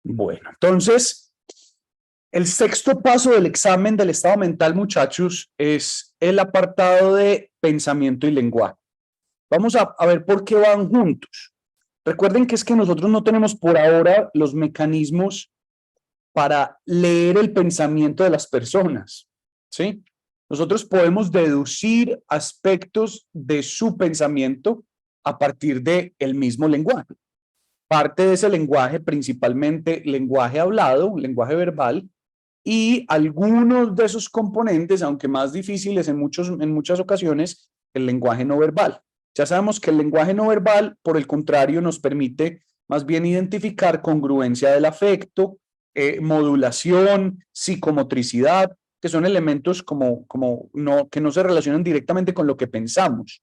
Bueno, entonces, el sexto paso del examen del estado mental, muchachos, es el apartado de pensamiento y lenguaje. Vamos a ver por qué van juntos. Recuerden que es que nosotros no tenemos por ahora los mecanismos para leer el pensamiento de las personas, ¿sí? Nosotros podemos deducir aspectos de su pensamiento a partir del mismo lenguaje. Parte de ese lenguaje, principalmente lenguaje hablado, lenguaje verbal, y algunos de esos componentes, aunque más difíciles en muchas ocasiones, el lenguaje no verbal. Ya sabemos que el lenguaje no verbal, por el contrario, nos permite más bien identificar congruencia del afecto, modulación, psicomotricidad, que son elementos que no se relacionan directamente con lo que pensamos,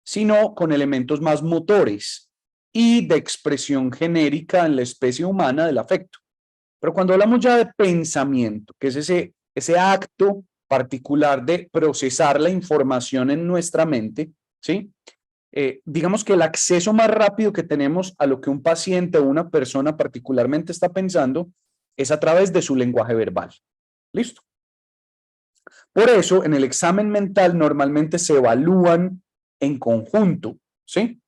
sino con elementos más motores y de expresión genérica en la especie humana del afecto. Pero cuando hablamos ya de pensamiento, que es ese acto particular de procesar la información en nuestra mente, ¿sí? Digamos que el acceso más rápido que tenemos a lo que un paciente o una persona particularmente está pensando es a través de su lenguaje verbal. ¿Listo? Por eso, en el examen mental normalmente se evalúan en conjunto, ¿sí?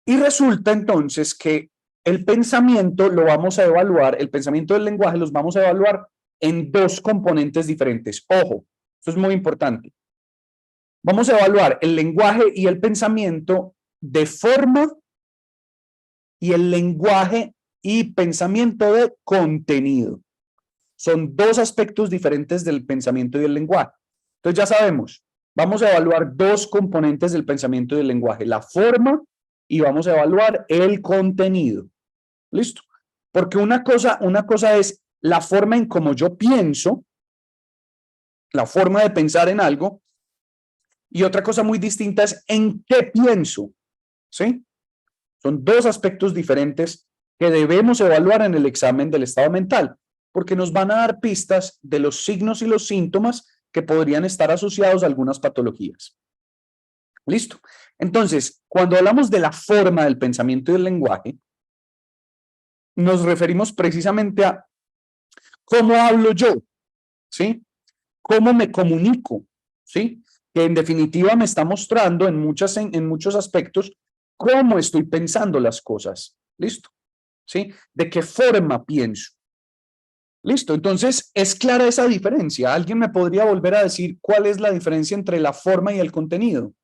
Y resulta entonces que el pensamiento lo vamos a evaluar, el pensamiento del lenguaje los vamos a evaluar en dos componentes diferentes. Ojo, esto es muy importante. Vamos a evaluar el lenguaje y el pensamiento de forma y el lenguaje y pensamiento de contenido. Son dos aspectos diferentes del pensamiento y el lenguaje. Entonces ya sabemos, vamos a evaluar dos componentes del pensamiento y del lenguaje, la forma y vamos a evaluar el contenido. ¿Listo? Porque una cosa es la forma en cómo yo pienso, la forma de pensar en algo, y otra cosa muy distinta es en qué pienso, ¿sí? Son dos aspectos diferentes que debemos evaluar en el examen del estado mental, porque nos van a dar pistas de los signos y los síntomas que podrían estar asociados a algunas patologías. ¿Listo? Entonces, cuando hablamos de la forma del pensamiento y del lenguaje, nos referimos precisamente a cómo hablo yo, ¿sí? ¿Cómo me comunico? ¿Sí? Que en definitiva me está mostrando en muchos aspectos cómo estoy pensando las cosas. ¿Listo? ¿Sí? ¿De qué forma pienso? Listo, entonces es clara esa diferencia. ¿Alguien me podría volver a decir cuál es la diferencia entre la forma y el contenido?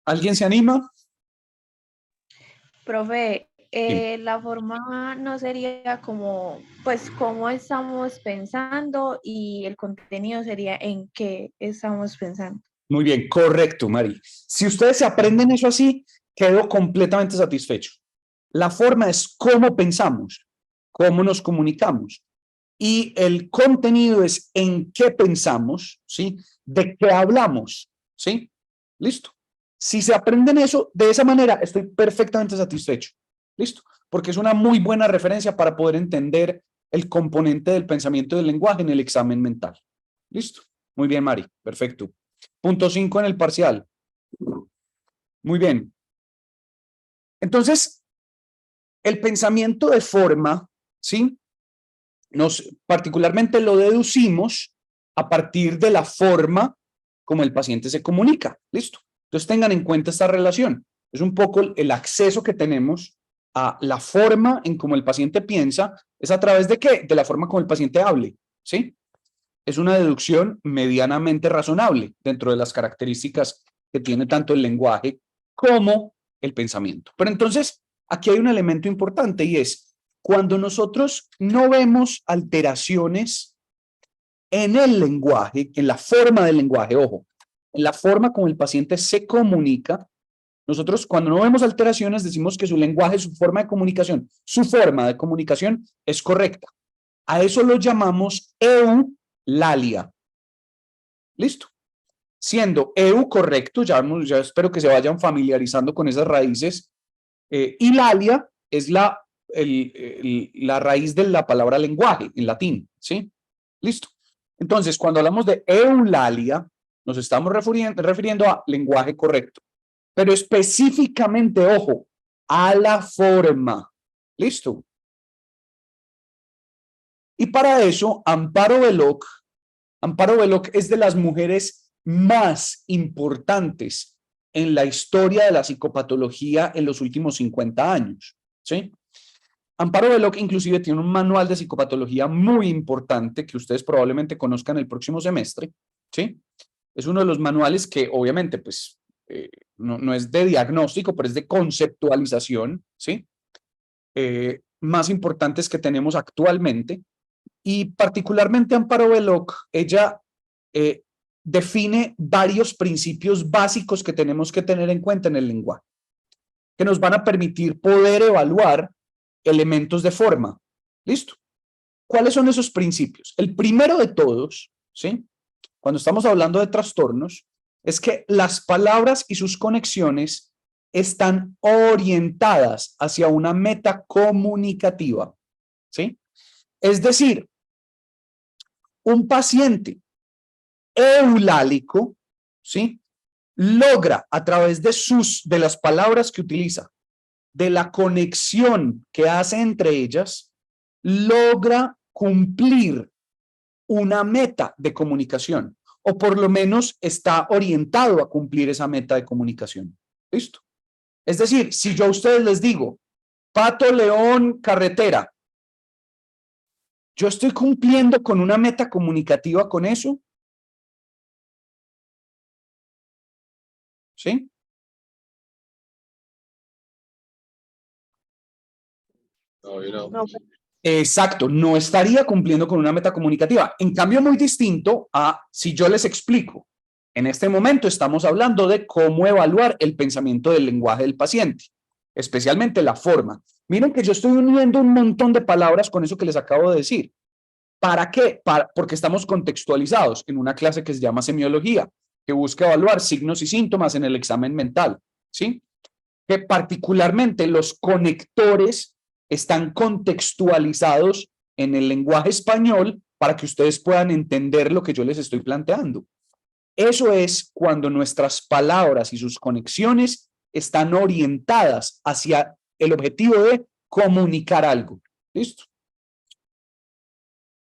¿Alguien se anima? Profe, Sí. la forma no sería como, pues, cómo estamos pensando y el contenido sería en qué estamos pensando. Muy bien, correcto, Mari. Si ustedes se aprenden eso así, quedo completamente satisfecho. La forma es cómo pensamos, cómo nos comunicamos. Y el contenido es en qué pensamos, ¿sí? De qué hablamos, ¿sí? Listo. Si se aprenden eso de esa manera, estoy perfectamente satisfecho. Listo. Porque es una muy buena referencia para poder entender el componente del pensamiento y del lenguaje en el examen mental. Listo. Muy bien, Mari. Perfecto. Punto 5 en el parcial. Muy bien. Entonces, el pensamiento de forma, ¿sí? Particularmente lo deducimos a partir de la forma como el paciente se comunica. Listo. Entonces tengan en cuenta esta relación. Es un poco el acceso que tenemos a la forma en cómo el paciente piensa, es a través de qué? De la forma como el paciente hable. ¿Sí? Es una deducción medianamente razonable dentro de las características que tiene tanto el lenguaje como el pensamiento. Pero entonces, aquí hay un elemento importante y es cuando nosotros no vemos alteraciones en el lenguaje, en la forma del lenguaje, ojo, en la forma como el paciente se comunica, nosotros cuando no vemos alteraciones decimos que su lenguaje, su forma su forma de comunicación es correcta. A eso lo llamamos eulalia. Listo. Siendo EU correcto, ya espero que se vayan familiarizando con esas raíces. Hilalia es la raíz de la palabra lenguaje en latín, ¿sí? Listo. Entonces, cuando hablamos de Eulalia, nos estamos refiriendo a lenguaje correcto, pero específicamente, ojo, a la forma. Listo. Y para eso, Amparo Belloc es de las mujeres más importantes en la historia de la psicopatología en los últimos 50 años, ¿sí? Amparo Belloc inclusive tiene un manual de psicopatología muy importante que ustedes probablemente conozcan el próximo semestre, ¿sí? Es uno de los manuales que obviamente pues no es de diagnóstico, pero es de conceptualización, ¿sí? Más importantes que tenemos actualmente. Y particularmente Amparo Belloc, ella define varios principios básicos que tenemos que tener en cuenta en el lenguaje, que nos van a permitir poder evaluar elementos de forma. ¿Listo? ¿Cuáles son esos principios? El primero de todos, ¿sí? Cuando estamos hablando de trastornos, es que las palabras y sus conexiones están orientadas hacia una meta comunicativa, ¿sí? Es decir, un paciente eulálico, ¿sí? Logra a través de las palabras que utiliza, de la conexión que hace entre ellas, logra cumplir una meta de comunicación, o por lo menos está orientado a cumplir esa meta de comunicación. ¿Listo? Es decir, si yo a ustedes les digo, pato, león, carretera, ¿yo estoy cumpliendo con una meta comunicativa con eso? ¿Sí? No, Exacto, no estaría cumpliendo con una meta comunicativa. En cambio, muy distinto a si yo les explico. En este momento estamos hablando de cómo evaluar el pensamiento del lenguaje del paciente, especialmente la forma. Miren que yo estoy uniendo un montón de palabras con eso que les acabo de decir. ¿Para qué? Porque estamos contextualizados en una clase que se llama semiología, que busca evaluar signos y síntomas en el examen mental, ¿sí? Que particularmente los conectores están contextualizados en el lenguaje español para que ustedes puedan entender lo que yo les estoy planteando. Eso es cuando nuestras palabras y sus conexiones están orientadas hacia el objetivo de comunicar algo. ¿Listo?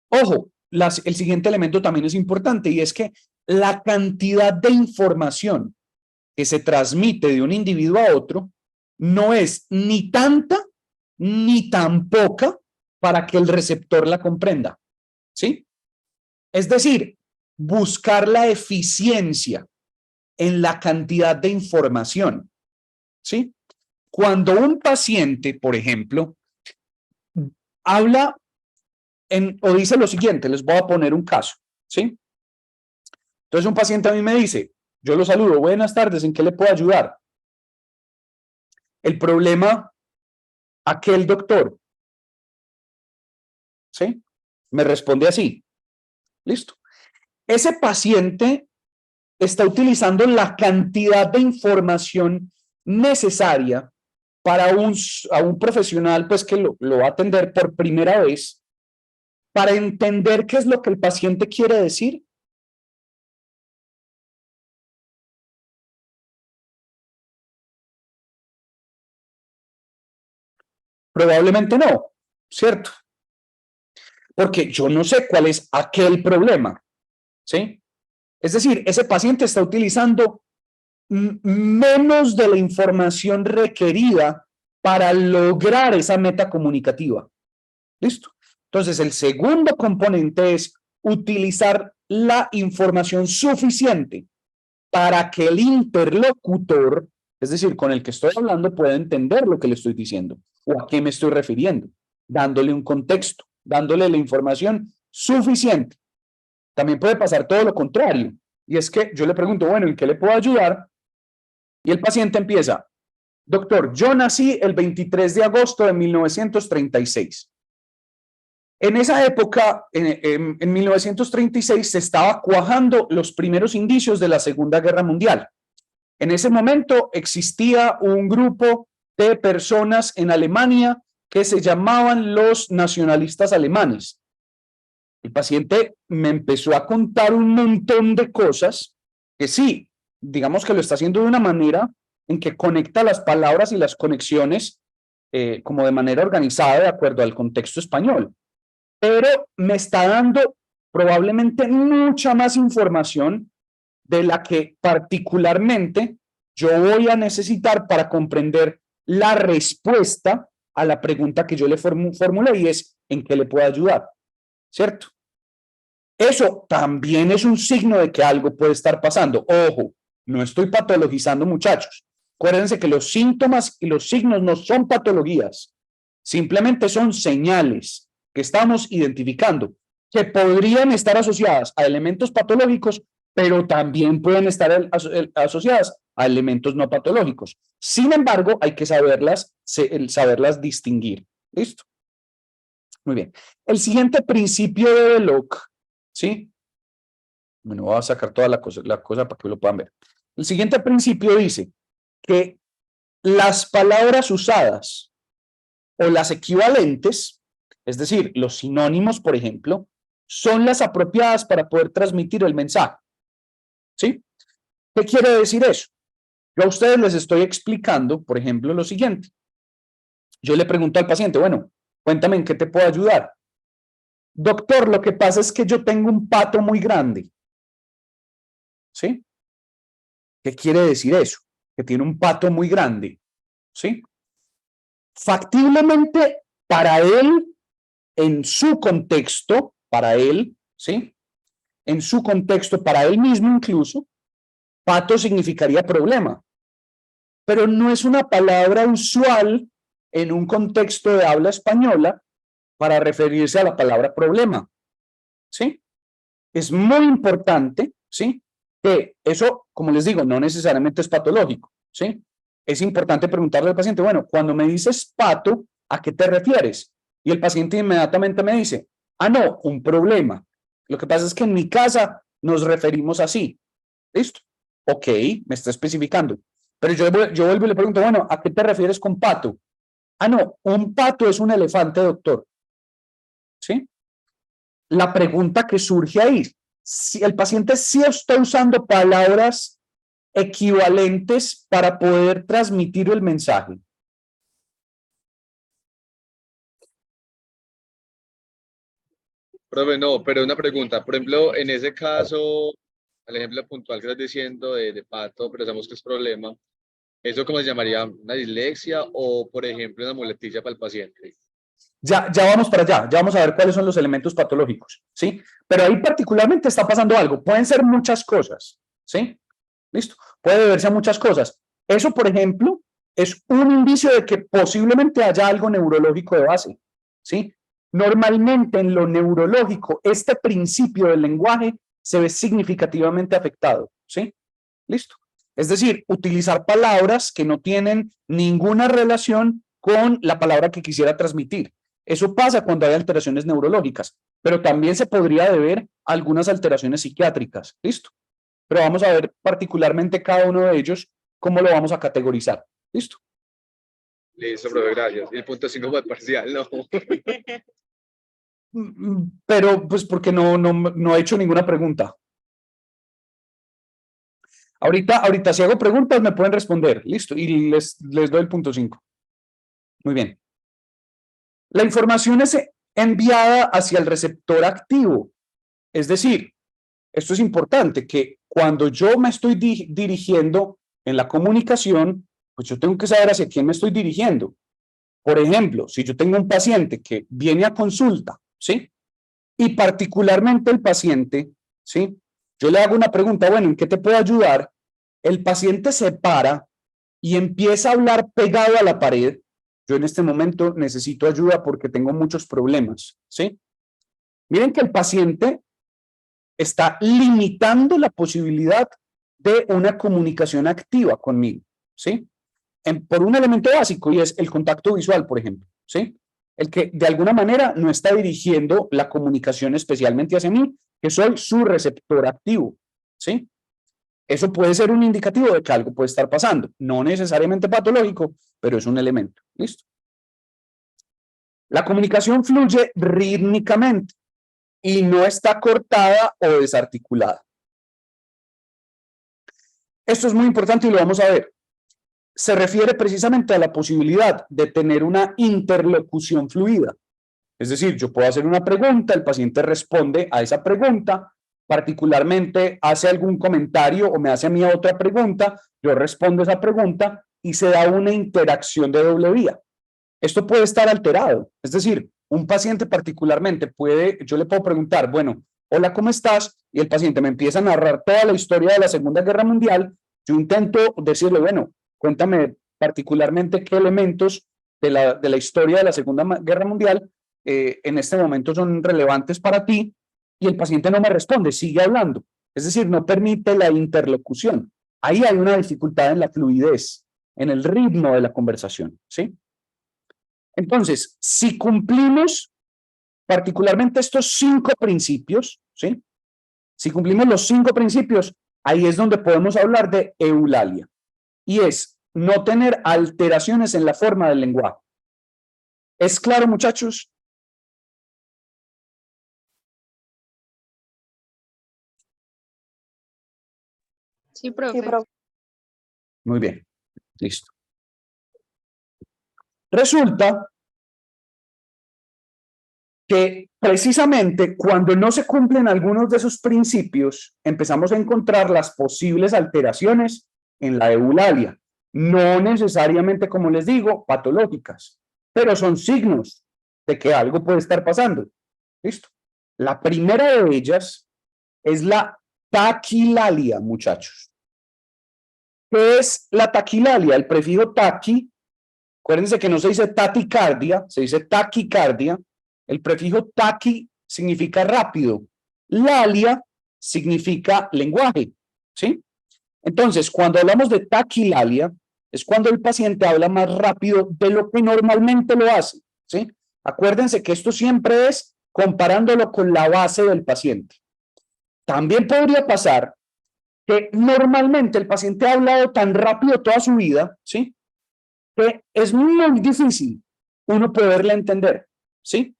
Ojo, el siguiente elemento también es importante y es que la cantidad de información que se transmite de un individuo a otro no es ni tanta ni tan poca para que el receptor la comprenda, ¿sí? Es decir, buscar la eficiencia en la cantidad de información, ¿sí? Cuando un paciente, por ejemplo, habla o dice lo siguiente, les voy a poner un caso, ¿sí? Entonces un paciente a mí me dice, yo lo saludo, buenas tardes, ¿en qué le puedo ayudar? El problema, aquel doctor, ¿sí? Me responde así, listo. Ese paciente está utilizando la cantidad de información necesaria para a un profesional pues que lo va a atender por primera vez para entender qué es lo que el paciente quiere decir. Probablemente no, ¿cierto? Porque yo no sé cuál es aquel problema, ¿sí? Es decir, ese paciente está utilizando menos de la información requerida para lograr esa meta comunicativa. ¿Listo? Entonces, el segundo componente es utilizar la información suficiente para que el interlocutor, es decir, con el que estoy hablando, pueda entender lo que le estoy diciendo o a qué me estoy refiriendo, dándole un contexto, dándole la información suficiente. También puede pasar todo lo contrario, y es que yo le pregunto, bueno, ¿en qué le puedo ayudar? Y el paciente empieza, doctor, yo nací el 23 de agosto de 1936. En esa época, en 1936, se estaba cuajando los primeros indicios de la Segunda Guerra Mundial. En ese momento existía un grupo de personas en Alemania que se llamaban los nacionalistas alemanes. El paciente me empezó a contar un montón de cosas que sí, digamos que lo está haciendo de una manera en que conecta las palabras y las conexiones como de manera organizada de acuerdo al contexto español. Pero me está dando probablemente mucha más información de la que particularmente yo voy a necesitar para comprender la respuesta a la pregunta que yo le formulé y es ¿en qué le puedo ayudar? ¿Cierto? Eso también es un signo de que algo puede estar pasando. Ojo, no estoy patologizando, muchachos. Acuérdense que los síntomas y los signos no son patologías, simplemente son señales que estamos identificando que podrían estar asociadas a elementos patológicos, pero también pueden estar asociadas a elementos no patológicos. Sin embargo, hay que saberlas distinguir. ¿Listo? Muy bien. El siguiente principio de Deloc, ¿sí? Bueno, voy a sacar toda la cosa para que lo puedan ver. El siguiente principio dice que las palabras usadas o las equivalentes, es decir, los sinónimos, por ejemplo, son las apropiadas para poder transmitir el mensaje. ¿Sí? ¿Qué quiere decir eso? Yo a ustedes les estoy explicando, por ejemplo, lo siguiente. Yo le pregunto al paciente, bueno, cuéntame en qué te puedo ayudar. Doctor, lo que pasa es que yo tengo un pato muy grande. ¿Sí? ¿Qué quiere decir eso? Que tiene un pato muy grande. ¿Sí? Factiblemente, para él, en su contexto, para él, ¿sí? En su contexto, para él mismo incluso, pato significaría problema. Pero no es una palabra usual en un contexto de habla española para referirse a la palabra problema. ¿Sí? Es muy importante, ¿sí? Que eso, como les digo, no necesariamente es patológico, ¿sí? Es importante preguntarle al paciente, bueno, cuando me dices pato, ¿a qué te refieres? Y el paciente inmediatamente me dice, ah, no, un problema. Lo que pasa es que en mi casa nos referimos así. ¿Listo? Ok, me está especificando. Pero yo vuelvo y le pregunto, bueno, ¿a qué te refieres con pato? Ah, no, un pato es un elefante, doctor. ¿Sí? La pregunta que surge ahí, si el paciente sí está usando palabras equivalentes para poder transmitir el mensaje. Profe, no, pero una pregunta. Por ejemplo, en ese caso, el ejemplo puntual que estás diciendo de pato, pero sabemos que es problema. ¿Eso cómo se llamaría? ¿Una dislexia o, por ejemplo, una muletilla para el paciente? Ya vamos para allá, ya vamos a ver cuáles son los elementos patológicos, ¿sí? Pero ahí particularmente está pasando algo, pueden ser muchas cosas, ¿sí? ¿Listo? Puede deberse a muchas cosas. Eso, por ejemplo, es un indicio de que posiblemente haya algo neurológico de base, ¿sí? Normalmente en lo neurológico, este principio del lenguaje se ve significativamente afectado, ¿sí? ¿Listo? Es decir, utilizar palabras que no tienen ninguna relación con la palabra que quisiera transmitir. Eso pasa cuando hay alteraciones neurológicas, pero también se podría deber a algunas alteraciones psiquiátricas. ¿Listo? Pero vamos a ver particularmente cada uno de ellos, cómo lo vamos a categorizar. ¿Listo? Listo, profe, gracias. Y el punto 5 fue parcial, ¿no? Pero pues porque no he hecho ninguna pregunta. Ahorita si hago preguntas me pueden responder. Listo. Y les doy el punto 5. Muy bien. La información es enviada hacia el receptor activo. Es decir, esto es importante, que cuando yo me estoy dirigiendo en la comunicación, pues yo tengo que saber hacia quién me estoy dirigiendo. Por ejemplo, si yo tengo un paciente que viene a consulta, ¿sí? Y particularmente el paciente, ¿sí? Yo le hago una pregunta, bueno, ¿en qué te puedo ayudar? El paciente se para y empieza a hablar pegado a la pared. Yo en este momento necesito ayuda porque tengo muchos problemas, ¿sí? Miren que el paciente está limitando la posibilidad de una comunicación activa conmigo, ¿sí? Por un elemento básico y es el contacto visual, por ejemplo, ¿sí? el que de alguna manera no está dirigiendo la comunicación especialmente hacia mí, que soy su receptor activo, ¿sí? Eso puede ser un indicativo de que algo puede estar pasando, no necesariamente patológico, pero es un elemento, ¿listo? La comunicación fluye rítmicamente y no está cortada o desarticulada. Esto es muy importante y lo vamos a ver. Se refiere precisamente a la posibilidad de tener una interlocución fluida. Es decir, yo puedo hacer una pregunta, el paciente responde a esa pregunta, particularmente hace algún comentario o me hace a mí otra pregunta, yo respondo a esa pregunta y se da una interacción de doble vía. Esto puede estar alterado, es decir, un paciente particularmente yo le puedo preguntar, bueno, hola, ¿cómo estás? Y el paciente me empieza a narrar toda la historia de la Segunda Guerra Mundial. Yo intento decirle, bueno, cuéntame particularmente qué elementos de la historia de la Segunda Guerra Mundial en este momento son relevantes para ti, y el paciente no me responde, sigue hablando. Es decir, no permite la interlocución. Ahí hay una dificultad en la fluidez, en el ritmo de la conversación, ¿sí? Entonces, si cumplimos particularmente estos 5 principios, ¿sí? Si cumplimos los 5 principios, ahí es donde podemos hablar de eulalia. Y es no tener alteraciones en la forma del lenguaje. ¿Es claro, muchachos? Sí, profe. Sí, profe. Muy bien, listo. Resulta que precisamente cuando no se cumplen algunos de esos principios, empezamos a encontrar las posibles alteraciones en la eulalia. No necesariamente, como les digo, patológicas, pero son signos de que algo puede estar pasando. ¿Listo? La primera de ellas es la taquilalia, muchachos. ¿Qué es la taquilalia? El prefijo taqui, acuérdense que no se dice taticardia, se dice taquicardia. El prefijo taqui significa rápido. Lalia significa lenguaje, ¿sí? Entonces, cuando hablamos de taquilalia, es cuando el paciente habla más rápido de lo que normalmente lo hace, ¿sí? Acuérdense que esto siempre es comparándolo con la base del paciente. También podría pasar que normalmente el paciente ha hablado tan rápido toda su vida, ¿sí? Que es muy difícil uno poderle entender, ¿sí?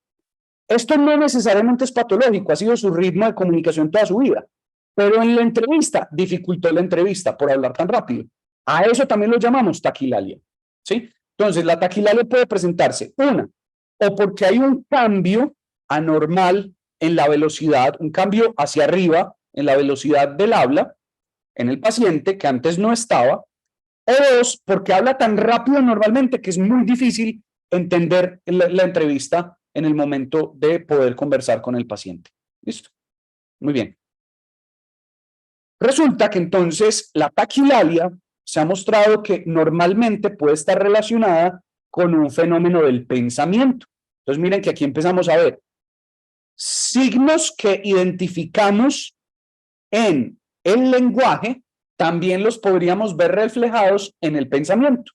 Esto no necesariamente es patológico, ha sido su ritmo de comunicación toda su vida, pero en la entrevista dificultó la entrevista por hablar tan rápido. A eso también lo llamamos taquilalia, ¿sí? Entonces, la taquilalia puede presentarse, o porque hay un cambio anormal en la velocidad, un cambio hacia arriba en la velocidad del habla en el paciente que antes no estaba, o 2, porque habla tan rápido normalmente que es muy difícil entender la entrevista en el momento de poder conversar con el paciente. ¿Listo? Muy bien. Resulta que entonces la taquilalia se ha mostrado que normalmente puede estar relacionada con un fenómeno del pensamiento. Entonces miren que aquí empezamos a ver signos que identificamos en el lenguaje, también los podríamos ver reflejados en el pensamiento.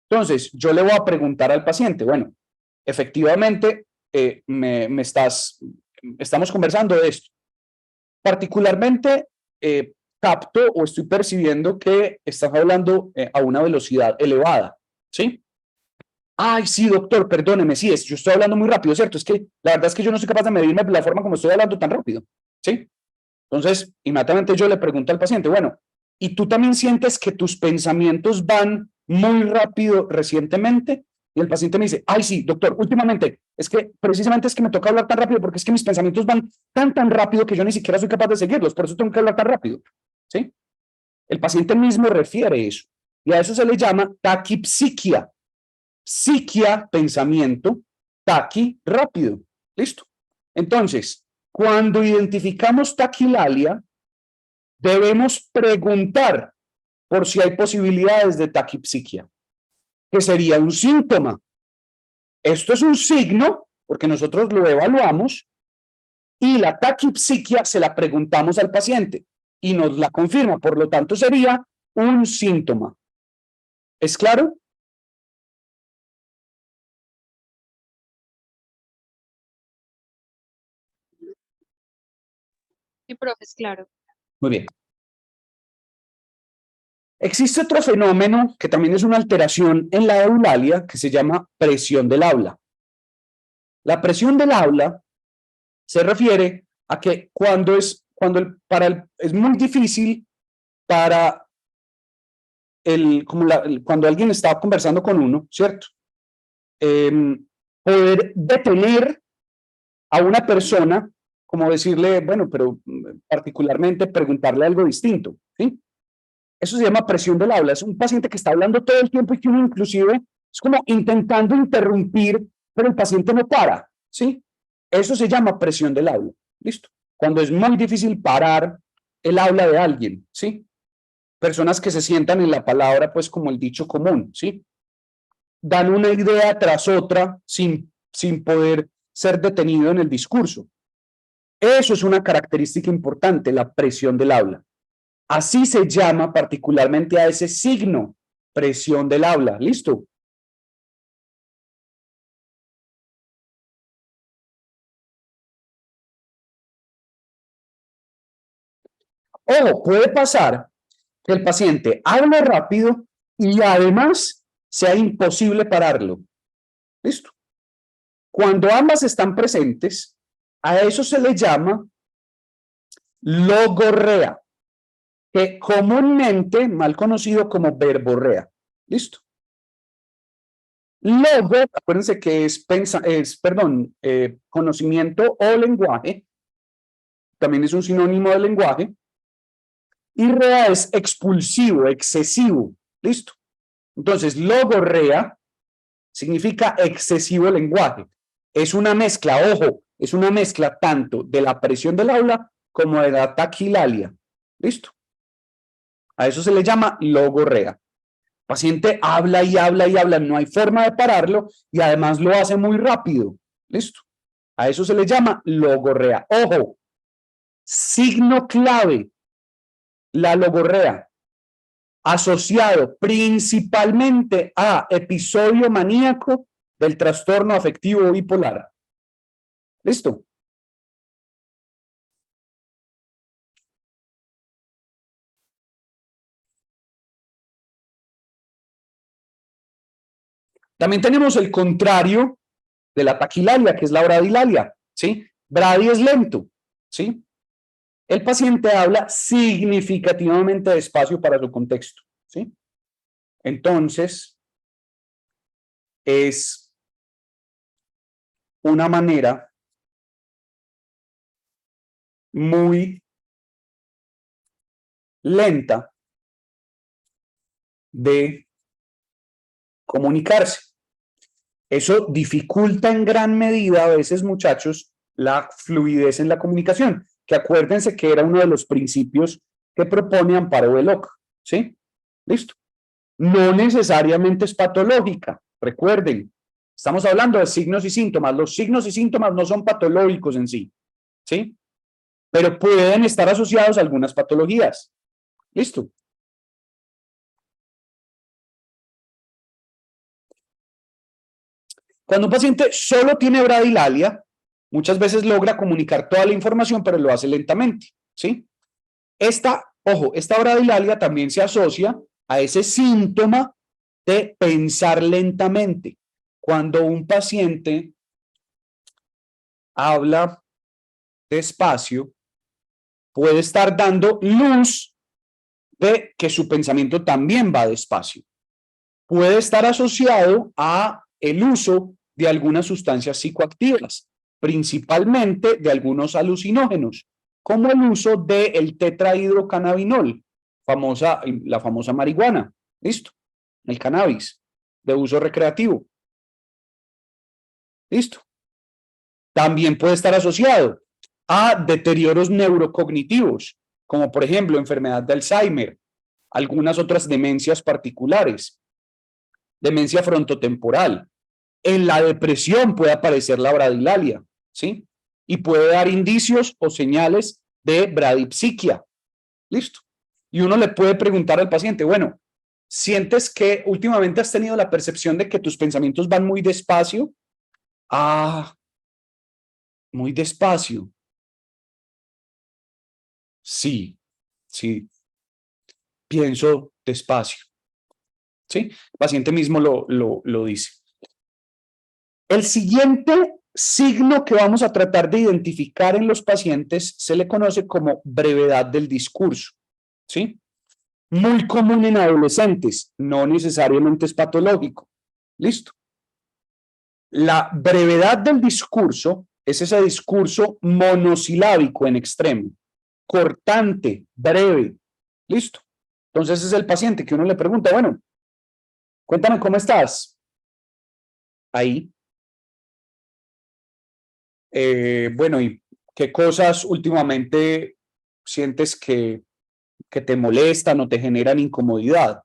Entonces, yo le voy a preguntar al paciente, bueno, efectivamente, estamos conversando de esto. Particularmente, capto o estoy percibiendo que estás hablando a una velocidad elevada, ¿sí? Ay, sí, doctor, perdóneme, sí, yo estoy hablando muy rápido, ¿cierto? Es que la verdad es que yo no soy capaz de medirme la forma como estoy hablando tan rápido, ¿sí? Entonces, inmediatamente yo le pregunto al paciente, bueno, ¿y tú también sientes que tus pensamientos van muy rápido recientemente? Y el paciente me dice, ay, sí, doctor, últimamente, es que precisamente es que me toca hablar tan rápido porque es que mis pensamientos van tan rápido que yo ni siquiera soy capaz de seguirlos, por eso tengo que hablar tan rápido, ¿sí? El paciente mismo refiere eso, y a eso se le llama taquipsiquia. Psiquia, pensamiento, taqui, rápido, ¿listo? Entonces, cuando identificamos taquilalia, debemos preguntar por si hay posibilidades de taquipsiquia, que sería un síntoma. Esto es un signo, porque nosotros lo evaluamos, y la taquipsiquia se la preguntamos al paciente y nos la confirma, por lo tanto sería un síntoma. ¿Es claro? Sí, profe, es claro. Muy bien. Existe otro fenómeno que también es una alteración en la eulalia que se llama presión del habla. La presión del habla se refiere a que es muy difícil para cuando alguien está conversando con uno, ¿cierto? Poder detener a una persona, como decirle, bueno, pero particularmente preguntarle algo distinto, ¿sí? Eso se llama presión del habla. Es un paciente que está hablando todo el tiempo y que uno inclusive es como intentando interrumpir, pero el paciente no para, ¿sí? Eso se llama presión del habla, ¿listo? Cuando es muy difícil parar el habla de alguien, ¿sí? Personas que se sientan en la palabra, pues como el dicho común, ¿sí? Dan una idea tras otra sin poder ser detenido en el discurso. Eso es una característica importante, la presión del habla. Así se llama particularmente a ese signo, presión del habla. ¿Listo? Ojo, puede pasar que el paciente hable rápido y además sea imposible pararlo. ¿Listo? Cuando ambas están presentes, a eso se le llama logorrea, que comúnmente mal conocido como verborrea. ¿Listo? Logo, acuérdense que es conocimiento o lenguaje, también es un sinónimo de lenguaje, y rea es expulsivo, excesivo. ¿Listo? Entonces, logorrea significa excesivo lenguaje. Es una mezcla, ojo, es una mezcla tanto de la presión del habla como de la taquilalia. ¿Listo? A eso se le llama logorrea. El paciente habla y habla y habla, no hay forma de pararlo y además lo hace muy rápido. ¿Listo? A eso se le llama logorrea. Ojo, signo clave, la logorrea, asociado principalmente a episodio maníaco del trastorno afectivo bipolar. ¿Listo? También tenemos el contrario de la taquilalia, que es la bradilalia, ¿sí? Bradi es lento, ¿sí? El paciente habla significativamente despacio para su contexto, ¿sí? Entonces, es una manera muy lenta de comunicarse. Eso dificulta en gran medida a veces, muchachos, la fluidez en la comunicación, que acuérdense que era uno de los principios que propone Amparo Belloc, ¿sí? Listo. No necesariamente es patológica, recuerden, estamos hablando de signos y síntomas. Los signos y síntomas no son patológicos en sí, ¿sí? Pero pueden estar asociados a algunas patologías. ¿Listo? Cuando un paciente solo tiene bradilalia, muchas veces logra comunicar toda la información, pero lo hace lentamente, ¿sí? Ojo, esta bradilalia también se asocia a ese síntoma de pensar lentamente. Cuando un paciente habla despacio, puede estar dando luz de que su pensamiento también va despacio. Puede estar asociado a el uso de algunas sustancias psicoactivas, principalmente de algunos alucinógenos, como el uso del tetrahidrocannabinol, la famosa marihuana, ¿listo? El cannabis de uso recreativo, ¿listo? También puede estar asociado a deterioros neurocognitivos, como por ejemplo enfermedad de Alzheimer, algunas otras demencias particulares, demencia frontotemporal. En la depresión puede aparecer la bradilalia, ¿sí? Y puede dar indicios o señales de bradipsiquia. ¿Listo? Y uno le puede preguntar al paciente, bueno, ¿sientes que últimamente has tenido la percepción de que tus pensamientos van muy despacio? Ah, muy despacio. Sí, sí. Pienso despacio. ¿Sí? El paciente mismo lo dice. El siguiente signo que vamos a tratar de identificar en los pacientes se le conoce como brevedad del discurso. ¿Sí? Muy común en adolescentes, no necesariamente es patológico. ¿Listo? La brevedad del discurso es ese discurso monosilábico en extremo, cortante, breve. ¿Listo? Entonces es el paciente que uno le pregunta, bueno, cuéntame cómo estás. Ahí. Bueno, ¿y qué cosas últimamente sientes que te molestan o te generan incomodidad?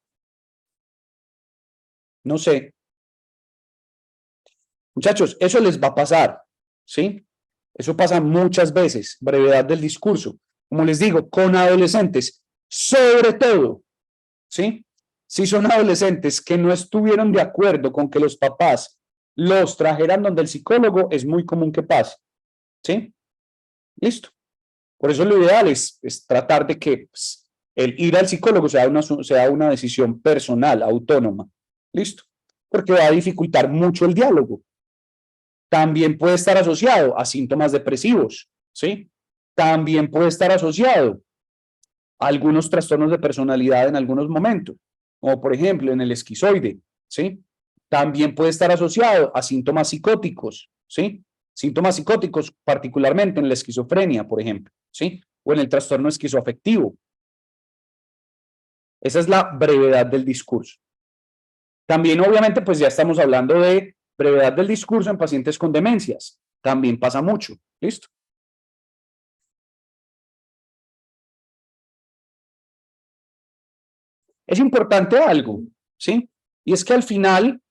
No sé. Muchachos, eso les va a pasar, ¿sí? Eso pasa muchas veces, brevedad del discurso. Como les digo, con adolescentes, sobre todo, ¿sí? Si son adolescentes que no estuvieron de acuerdo con que los papás los trajeran donde el psicólogo, es muy común que pase, ¿sí? Listo. Por eso lo ideal es tratar de que pues, el ir al psicólogo sea una decisión personal, autónoma. Listo. Porque va a dificultar mucho el diálogo. También puede estar asociado a síntomas depresivos, ¿sí? También puede estar asociado a algunos trastornos de personalidad en algunos momentos, como por ejemplo en el esquizoide, ¿sí? También puede estar asociado a síntomas psicóticos, ¿sí? Síntomas psicóticos particularmente en la esquizofrenia, por ejemplo, ¿sí? O en el trastorno esquizoafectivo. Esa es la brevedad del discurso. También, obviamente, pues ya estamos hablando de brevedad del discurso en pacientes con demencias. También pasa mucho. ¿Listo? Es importante algo, ¿sí? Y es que al final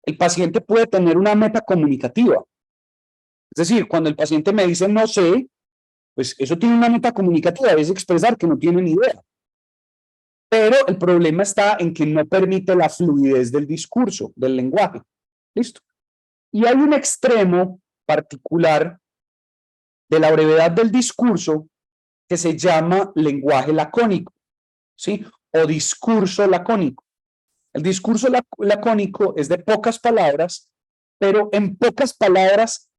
el paciente puede tener una meta comunicativa. Es decir, cuando el paciente me dice no sé, pues eso tiene una meta comunicativa, es expresar que no tiene ni idea. Pero el problema está en que no permite la fluidez del discurso, del lenguaje. ¿Listo? Y hay un extremo particular de la brevedad del discurso que se llama lenguaje lacónico, ¿sí? O discurso lacónico. El discurso lacónico es de pocas palabras, pero en pocas palabras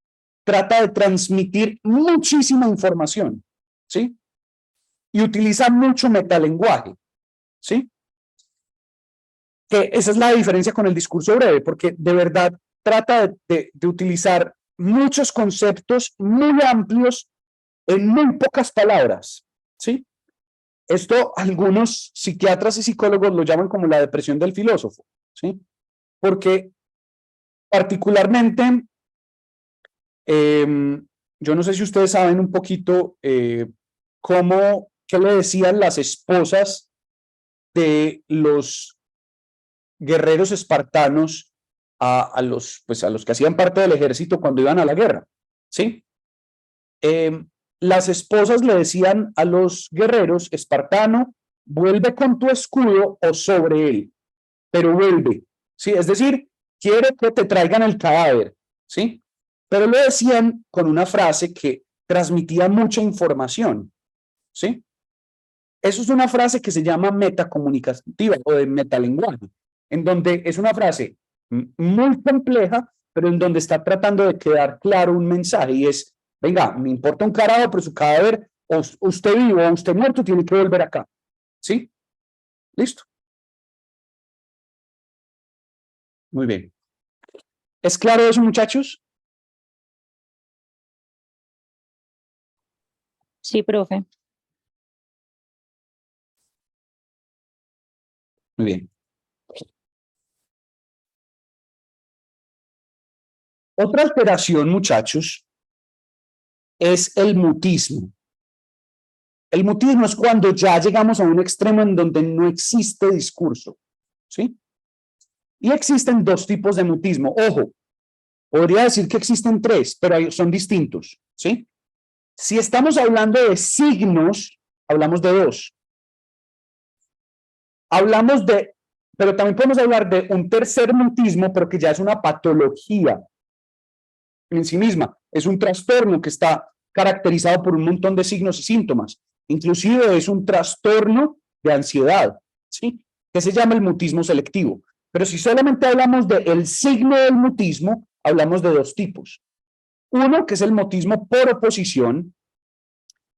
trata de transmitir muchísima información, ¿sí? Y utiliza mucho metalenguaje, ¿sí? Que esa es la diferencia con el discurso breve, porque de verdad trata de utilizar muchos conceptos muy amplios en muy pocas palabras, ¿sí? Esto algunos psiquiatras y psicólogos lo llaman como la depresión del filósofo, ¿sí? Porque particularmente, yo no sé si ustedes saben un poquito qué le decían las esposas de los guerreros espartanos a los que hacían parte del ejército cuando iban a la guerra, ¿sí? Las esposas le decían a los guerreros, espartano, vuelve con tu escudo o sobre él, pero vuelve, ¿sí? Es decir, quiere que te traigan el cadáver, ¿sí? Pero lo decían con una frase que transmitía mucha información, ¿sí? Eso es una frase que se llama metacomunicativa o de metalenguaje, en donde es una frase muy compleja, pero en donde está tratando de quedar claro un mensaje y es, venga, me importa un carajo, pero su cadáver, o usted vivo o usted muerto, tiene que volver acá, ¿sí? ¿Listo? Muy bien. ¿Es claro eso, muchachos? Sí, profe. Muy bien. Otra alteración, muchachos, es el mutismo. El mutismo es cuando ya llegamos a un extremo en donde no existe discurso, ¿sí? Y existen dos tipos de mutismo. Ojo, podría decir que existen tres, pero son distintos, ¿sí? Si estamos hablando de signos, hablamos de dos. Pero también podemos hablar de un tercer mutismo, pero que ya es una patología en sí misma. Es un trastorno que está caracterizado por un montón de signos y síntomas. Inclusive es un trastorno de ansiedad, ¿sí? Que se llama el mutismo selectivo. Pero si solamente hablamos del signo del mutismo, hablamos de dos tipos. Uno, que es el mutismo por oposición,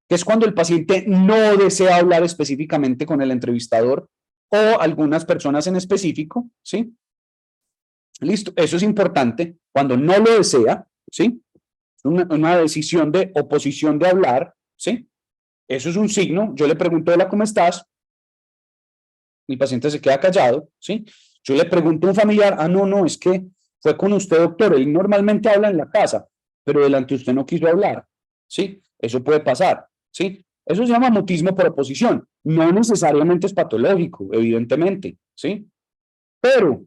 que es cuando el paciente no desea hablar específicamente con el entrevistador o algunas personas en específico, ¿sí? Listo, eso es importante. Cuando no lo desea, ¿sí? Una decisión de oposición de hablar, ¿sí? Eso es un signo. Yo le pregunto, hola, ¿cómo estás? El paciente se queda callado, ¿sí? Yo le pregunto a un familiar, no, es que fue con usted, doctor, él normalmente habla en la casa, pero delante usted no quiso hablar, ¿sí? Eso puede pasar, ¿sí? Eso se llama mutismo por oposición. No necesariamente es patológico, evidentemente, ¿sí? Pero,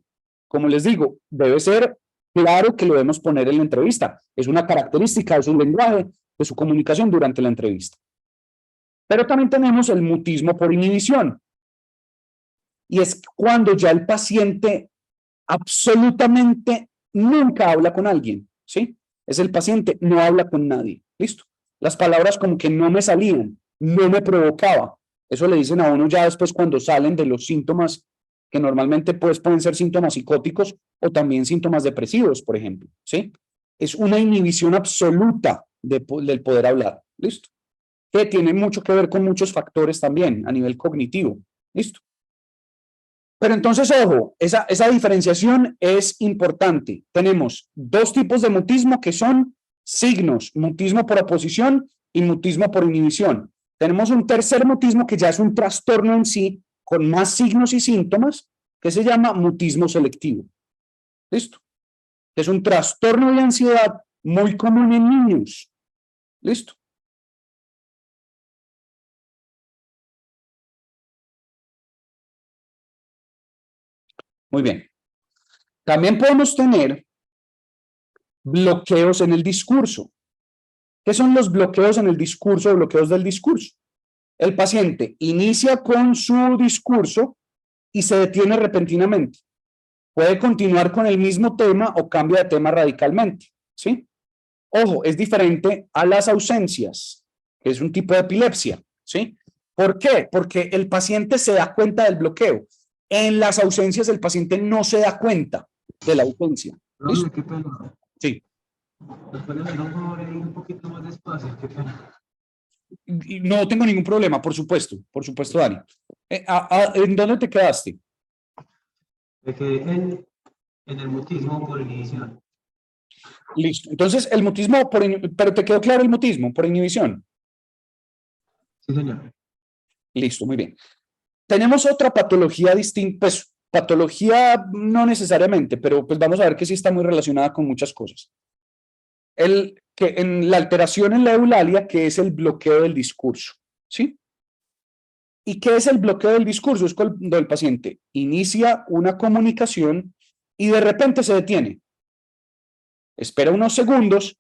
como les digo, debe ser claro que lo debemos poner en la entrevista. Es una característica de su lenguaje, de su comunicación durante la entrevista. Pero también tenemos el mutismo por inhibición. Y es cuando ya el paciente absolutamente nunca habla con alguien, ¿sí? Es el paciente, no habla con nadie, ¿listo? Las palabras como que no me salían, no me provocaba. Eso le dicen a uno ya después cuando salen de los síntomas que normalmente pues, pueden ser síntomas psicóticos o también síntomas depresivos, por ejemplo, ¿sí? Es una inhibición absoluta del poder hablar, ¿listo? Que tiene mucho que ver con muchos factores también a nivel cognitivo, ¿listo? Pero entonces, ojo, esa diferenciación es importante. Tenemos dos tipos de mutismo que son signos, mutismo por oposición y mutismo por inhibición. Tenemos un tercer mutismo que ya es un trastorno en sí, con más signos y síntomas, que se llama mutismo selectivo. ¿Listo? Es un trastorno de ansiedad muy común en niños. ¿Listo? Muy bien. También podemos tener bloqueos en el discurso. ¿Qué son los bloqueos en el discurso o bloqueos del discurso? El paciente inicia con su discurso y se detiene repentinamente. Puede continuar con el mismo tema o cambia de tema radicalmente, ¿sí? Ojo, es diferente a las ausencias, que es un tipo de epilepsia, ¿sí? ¿Por qué? Porque el paciente se da cuenta del bloqueo. En las ausencias el paciente no se da cuenta de la ausencia. ¿Listo? Qué pena. Sí. Un poquito más despacio, qué pena. No tengo ningún problema, por supuesto, Dani. ¿En dónde te quedaste? Me quedé en el mutismo por inhibición. Listo. Entonces, el mutismo, pero te quedó claro el mutismo por inhibición. Sí, señor. Listo, muy bien. Tenemos otra patología distinta, pues patología no necesariamente, pero pues vamos a ver que sí está muy relacionada con muchas cosas. Que en la alteración en la eulalia, que es el bloqueo del discurso, ¿sí? ¿Y qué es el bloqueo del discurso? Es cuando el paciente inicia una comunicación y de repente se detiene. Espera unos segundos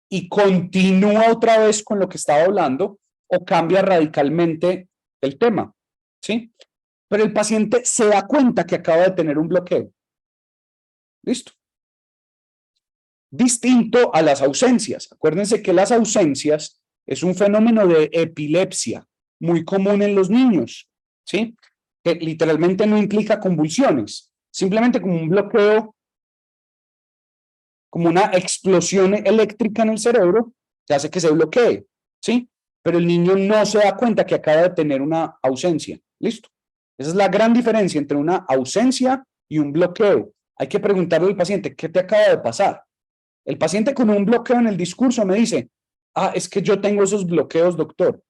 y continúa otra vez con lo que estaba hablando o cambia radicalmente el tema, ¿sí? Pero el paciente se da cuenta que acaba de tener un bloqueo. ¿Listo? Distinto a las ausencias. Acuérdense que las ausencias es un fenómeno de epilepsia muy común en los niños, ¿sí? Que literalmente no implica convulsiones, simplemente como un bloqueo, como una explosión eléctrica en el cerebro que hace que se bloquee, ¿sí? Pero el niño no se da cuenta que acaba de tener una ausencia. ¿Listo? Esa es la gran diferencia entre una ausencia y un bloqueo. Hay que preguntarle al paciente, ¿qué te acaba de pasar? El paciente con un bloqueo en el discurso me dice, es que yo tengo esos bloqueos, doctor.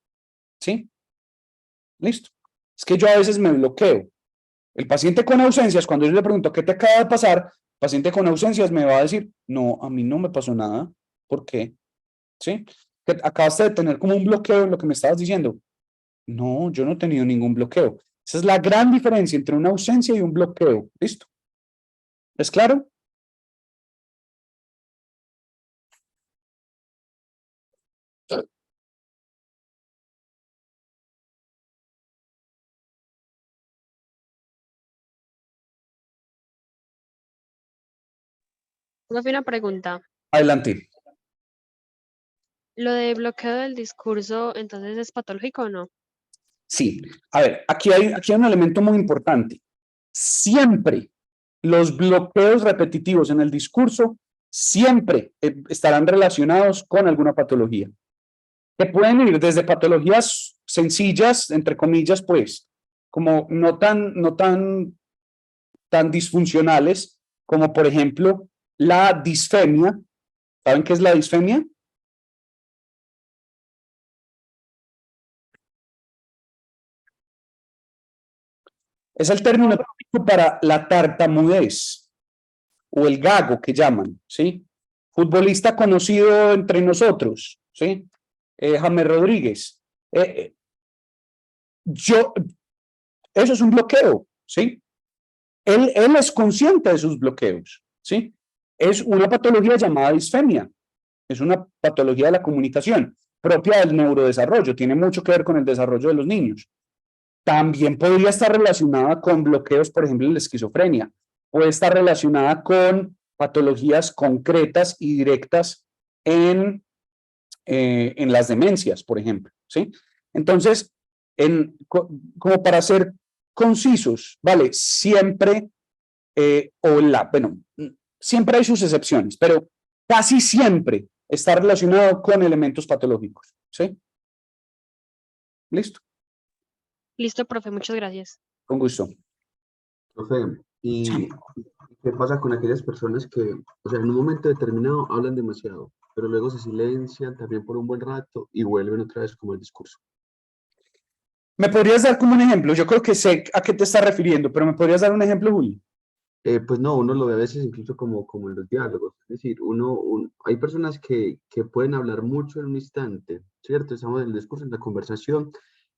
¿Sí? Listo. Es que yo a veces me bloqueo. El paciente con ausencias, cuando yo le pregunto, ¿qué te acaba de pasar? El paciente con ausencias me va a decir, no, a mí no me pasó nada. ¿Por qué? ¿Sí? Que acabaste de tener como un bloqueo en lo que me estabas diciendo. No, yo no he tenido ningún bloqueo. Esa es la gran diferencia entre una ausencia y un bloqueo. ¿Listo? ¿Es claro? Una pregunta. Adelante. ¿Lo de bloqueo del discurso entonces es patológico o no? Sí, a ver, aquí hay un elemento muy importante. Siempre los bloqueos repetitivos en el discurso siempre estarán relacionados con alguna patología. Que pueden ir desde patologías sencillas, entre comillas, pues, como no tan disfuncionales, como por ejemplo la disfemia. ¿Saben qué es la disfemia? Es el término técnico para la tartamudez o el gago que llaman, ¿sí? Futbolista conocido entre nosotros, ¿sí? James Rodríguez. Eso es un bloqueo, ¿sí? Él es consciente de sus bloqueos, ¿sí? Es una patología llamada disfemia. Es una patología de la comunicación propia del neurodesarrollo. Tiene mucho que ver con el desarrollo de los niños. También podría estar relacionada con bloqueos, por ejemplo, en la esquizofrenia. Puede estar relacionada con patologías concretas y directas en las demencias, por ejemplo, ¿sí? Entonces, como para ser concisos, ¿vale? Siempre, siempre hay sus excepciones, pero casi siempre está relacionado con elementos patológicos, ¿sí? ¿Listo? Listo, profe, muchas gracias. Con gusto. Profe, ¿y qué pasa con aquellas personas que, o sea, en un momento determinado hablan demasiado, pero luego se silencian también por un buen rato y vuelven otra vez como el discurso? ¿Me podrías dar como un ejemplo? Yo creo que sé a qué te estás refiriendo, pero ¿me podrías dar un ejemplo, Juli? Pues no, uno lo ve a veces incluso como en los diálogos. Es decir, hay personas que pueden hablar mucho en un instante, ¿cierto? Estamos en el discurso, en la conversación,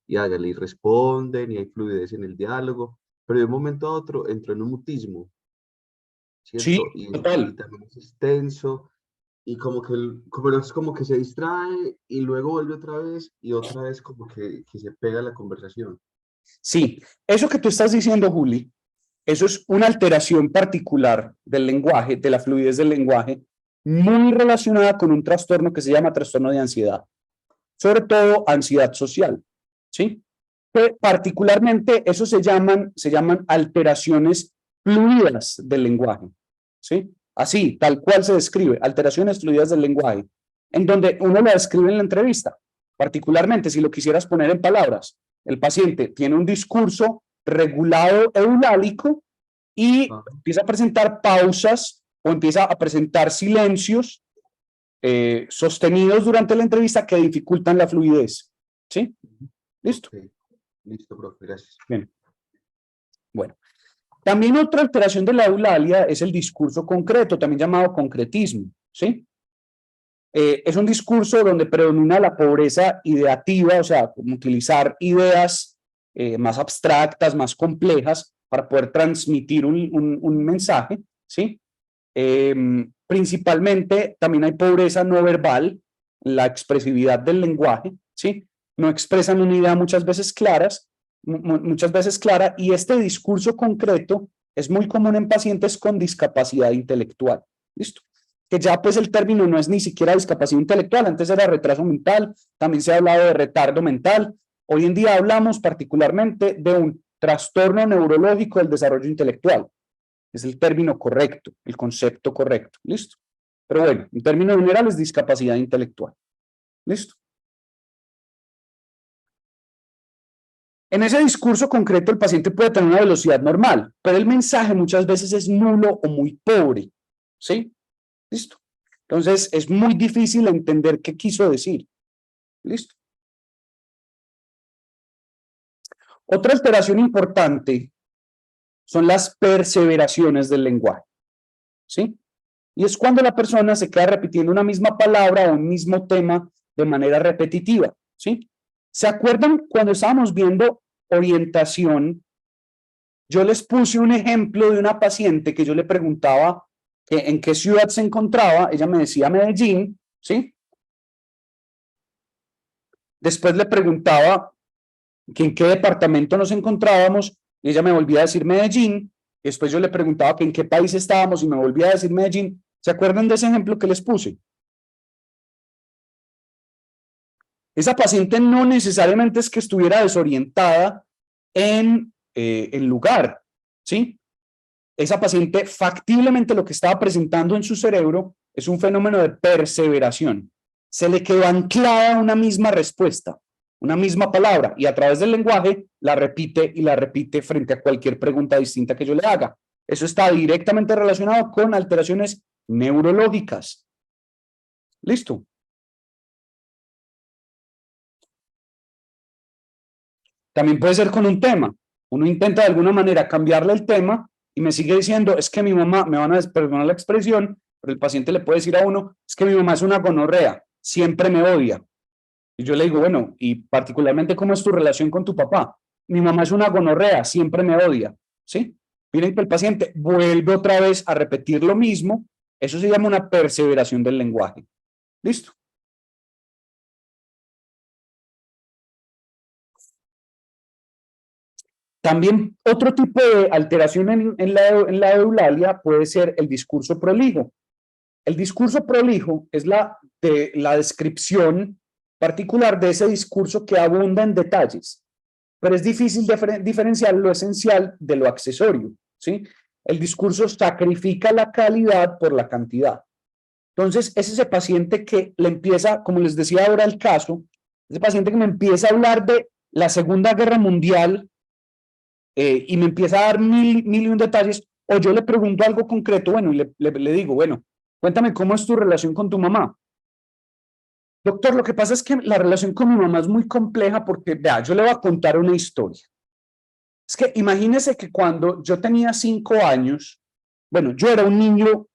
y hágale, y responden, y hay fluidez en el diálogo, pero de un momento a otro entró en un mutismo, Sí, ¿cierto? Y total. también es extenso, y como que se distrae, y luego vuelve otra vez como que se pega a la conversación. Sí, eso que tú estás diciendo, Juli, eso es una alteración particular del lenguaje, de la fluidez del lenguaje, muy relacionada con un trastorno que se llama trastorno de ansiedad, sobre todo ansiedad social, ¿sí? Que particularmente eso se llaman alteraciones fluidas del lenguaje, ¿sí? Así, tal cual se describe, alteraciones fluidas del lenguaje, en donde uno lo describe en la entrevista, particularmente si lo quisieras poner en palabras. El paciente tiene un discurso regulado eulálico y Ajá. empieza a presentar pausas o empieza a presentar silencios sostenidos durante la entrevista que dificultan la fluidez. ¿Sí? ¿Listo? Ok, listo, profe, gracias. Bien. Bueno. También otra alteración de la eulalia es el discurso concreto, también llamado concretismo. ¿Sí? Es un discurso donde predomina la pobreza ideativa, o sea, como utilizar ideas más abstractas, más complejas para poder transmitir un mensaje, ¿sí? Principalmente también hay pobreza no verbal, la expresividad del lenguaje, ¿sí? No expresan una idea muchas veces clara, y este discurso concreto es muy común en pacientes con discapacidad intelectual. ¿Listo? Que ya pues el término no es ni siquiera discapacidad intelectual, antes era retraso mental, también se ha hablado de retardo mental, hoy en día hablamos particularmente de un trastorno neurológico del desarrollo intelectual. Es el término correcto, el concepto correcto, ¿listo? Pero bueno, en términos generales, discapacidad intelectual, ¿listo? En ese discurso concreto, el paciente puede tener una velocidad normal, pero el mensaje muchas veces es nulo o muy pobre, ¿sí? ¿Listo? Entonces, es muy difícil entender qué quiso decir, ¿listo? Otra alteración importante son las perseveraciones del lenguaje, ¿sí? Y es cuando la persona se queda repitiendo una misma palabra o un mismo tema de manera repetitiva, ¿sí? ¿Se acuerdan cuando estábamos viendo orientación? Yo les puse un ejemplo de una paciente que yo le preguntaba que en qué ciudad se encontraba, ella me decía Medellín, ¿sí? Después le preguntaba que en qué departamento nos encontrábamos y ella me volvía a decir Medellín. Después yo le preguntaba que en qué país estábamos y me volvía a decir Medellín. ¿Se acuerdan de ese ejemplo que les puse? Esa paciente no necesariamente es que estuviera desorientada en el lugar, ¿sí? Esa paciente factiblemente lo que estaba presentando en su cerebro es un fenómeno de perseveración. Se le quedó anclada una misma respuesta, una misma palabra, y a través del lenguaje la repite y la repite frente a cualquier pregunta distinta que yo le haga. Eso está directamente relacionado con alteraciones neurológicas. ¿Listo? También puede ser con un tema. Uno intenta de alguna manera cambiarle el tema y me sigue diciendo, es que mi mamá, me van a perdonar la expresión, pero el paciente le puede decir a uno, es que mi mamá es una gonorrea, siempre me odia. Y yo le digo, bueno, y particularmente, ¿cómo es tu relación con tu papá? Mi mamá es una gonorrea, siempre me odia, ¿sí? Miren que el paciente vuelve otra vez a repetir lo mismo, eso se llama una perseveración del lenguaje. ¿Listo? También otro tipo de alteración en la eulalia puede ser el discurso prolijo. El discurso prolijo es la descripción particular de ese discurso que abunda en detalles, pero es difícil diferenciar lo esencial de lo accesorio, ¿sí? El discurso sacrifica la calidad por la cantidad. Entonces, es ese paciente que le empieza, como les decía ahora el caso, ese paciente que me empieza a hablar de la Segunda Guerra Mundial y me empieza a dar mil y un detalles, o yo le pregunto algo concreto, bueno, y le digo, bueno, cuéntame cómo es tu relación con tu mamá. Doctor, lo que pasa es que la relación con mi mamá es muy compleja porque, vea, yo le voy a contar una historia. Es que imagínese que cuando yo tenía 5 años, bueno, yo era un niño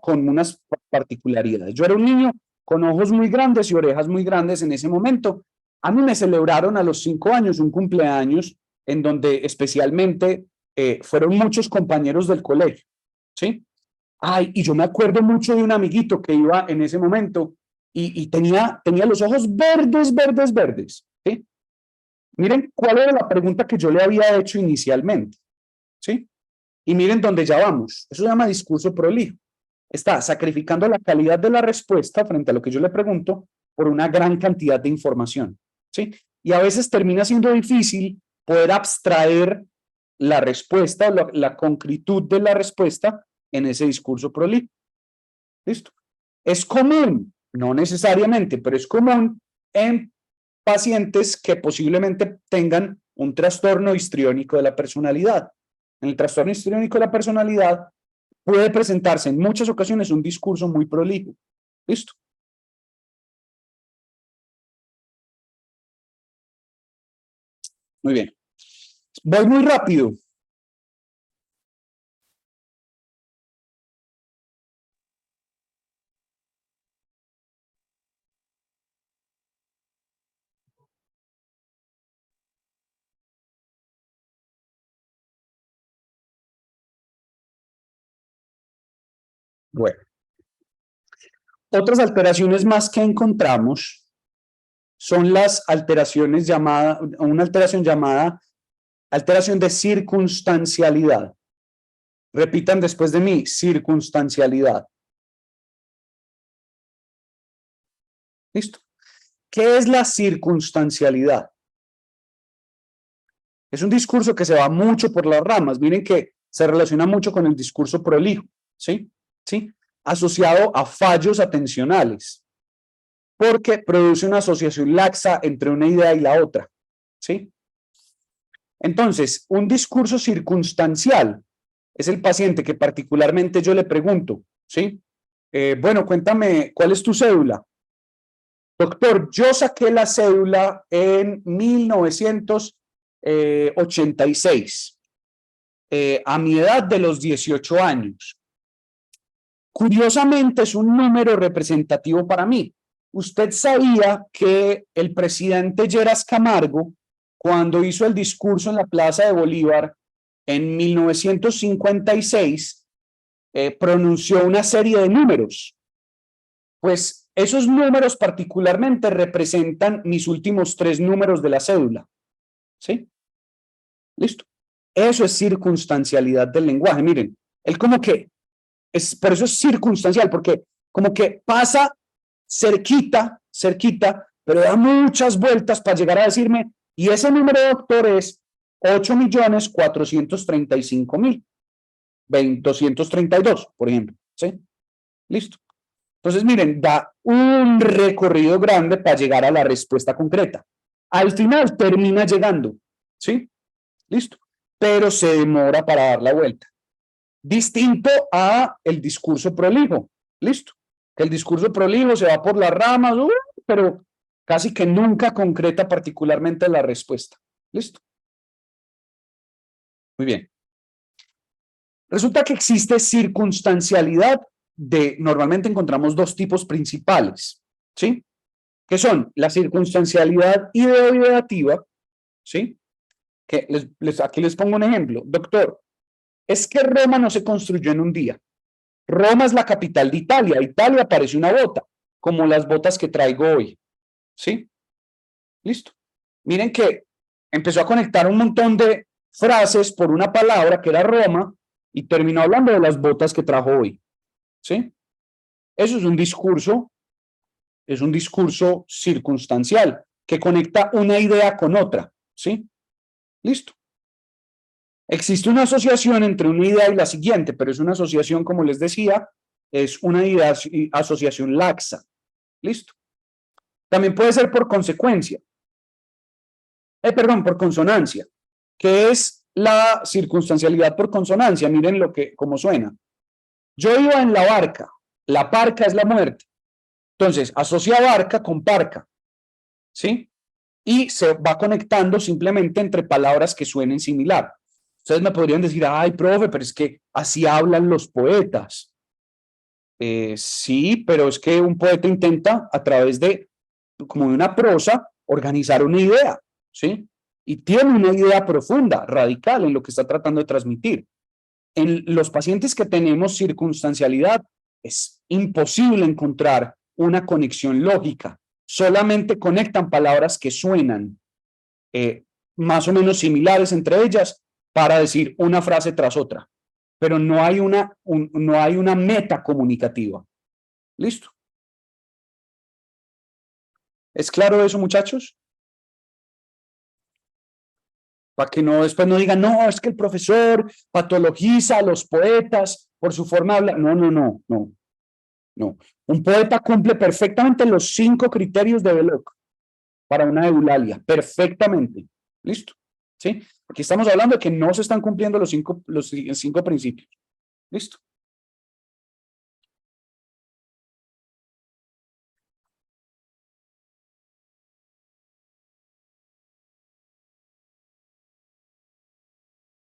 con unas particularidades. Yo era un niño con ojos muy grandes y orejas muy grandes en ese momento. A mí me celebraron a los 5 años un cumpleaños en donde especialmente fueron muchos compañeros del colegio, ¿sí? Ay, y yo me acuerdo mucho de un amiguito que iba en ese momento y tenía los ojos verdes, ¿sí? Miren cuál era la pregunta que yo le había hecho inicialmente, ¿sí? Y miren dónde ya vamos. Eso se llama discurso prolijo. Está sacrificando la calidad de la respuesta frente a lo que yo le pregunto por una gran cantidad de información, ¿sí? Y a veces termina siendo difícil poder abstraer la respuesta o la concretud de la respuesta en ese discurso prolijo. ¿Listo? Es común, no necesariamente, pero es común en pacientes que posiblemente tengan un trastorno histriónico de la personalidad. En el trastorno histriónico de la personalidad puede presentarse en muchas ocasiones un discurso muy prolijo. ¿Listo? Muy bien. Voy muy rápido. Bueno. Otras alteraciones más que encontramos son las alteraciones una alteración llamada alteración de circunstancialidad. Repitan después de mí, circunstancialidad. ¿Listo? ¿Qué es la circunstancialidad? Es un discurso que se va mucho por las ramas. Miren que se relaciona mucho con el discurso prolijo, ¿sí? ¿Sí? Asociado a fallos atencionales, porque produce una asociación laxa entre una idea y la otra, ¿sí? Entonces, un discurso circunstancial es el paciente que particularmente yo le pregunto, ¿sí? Bueno, cuéntame, ¿cuál es tu cédula? Doctor, yo saqué la cédula en 1986, a mi edad de los 18 años. Curiosamente, es un número representativo para mí. Usted sabía que el presidente Lleras Camargo, cuando hizo el discurso en la Plaza de Bolívar en 1956, pronunció una serie de números. Pues esos números particularmente representan mis últimos 3 números de la cédula. ¿Sí? Listo. Eso es circunstancialidad del lenguaje. Miren, él como que por eso es circunstancial, porque como que pasa cerquita cerquita, pero da muchas vueltas para llegar a decirme, y ese número, doctor, es 8.435.232, por ejemplo. ¿Sí? Listo. Entonces, miren, da un recorrido grande para llegar a la respuesta concreta. Al final termina llegando. ¿Sí? Listo. Pero se demora para dar la vuelta. Distinto a el discurso prolijo. Listo. Que el discurso prolijo se va por las ramas, pero casi que nunca concreta particularmente la respuesta. Listo. Muy bien. Resulta que existe circunstancialidad normalmente encontramos dos tipos principales, ¿sí? Que son la circunstancialidad ideo-ideativa, ¿sí? Que aquí les pongo un ejemplo. Doctor, es que Roma no se construyó en un día. Roma es la capital de Italia. Italia parece una bota, como las botas que traigo hoy, ¿sí? Listo. Miren que empezó a conectar un montón de frases por una palabra que era Roma y terminó hablando de las botas que trajo hoy, ¿sí? Eso es un discurso circunstancial que conecta una idea con otra, ¿sí? Listo. Existe una asociación entre una idea y la siguiente, pero es una asociación, como les decía, es una asociación laxa. Listo. También puede ser por consecuencia. Por consonancia, que es la circunstancialidad por consonancia. Miren cómo suena. Yo iba en la barca. La parca es la muerte. Entonces, asocia barca con parca, ¿sí? Y se va conectando simplemente entre palabras que suenen similar. Ustedes me podrían decir, ay, profe, pero es que así hablan los poetas. Sí, pero es que un poeta intenta a través de, como de una prosa, organizar una idea, ¿sí? Y tiene una idea profunda, radical en lo que está tratando de transmitir. En los pacientes que tenemos circunstancialidad, es imposible encontrar una conexión lógica. Solamente conectan palabras que suenan más o menos similares entre ellas para decir una frase tras otra. Pero no hay una meta comunicativa. ¿Listo? ¿Es claro eso, muchachos? Para que después no digan, no, es que el profesor patologiza a los poetas por su forma de hablar. No. Un poeta cumple perfectamente los 5 criterios de Belloc para una eulalia, perfectamente. ¿Listo? ¿Sí? Aquí estamos hablando de que no se están cumpliendo los cinco principios. ¿Listo?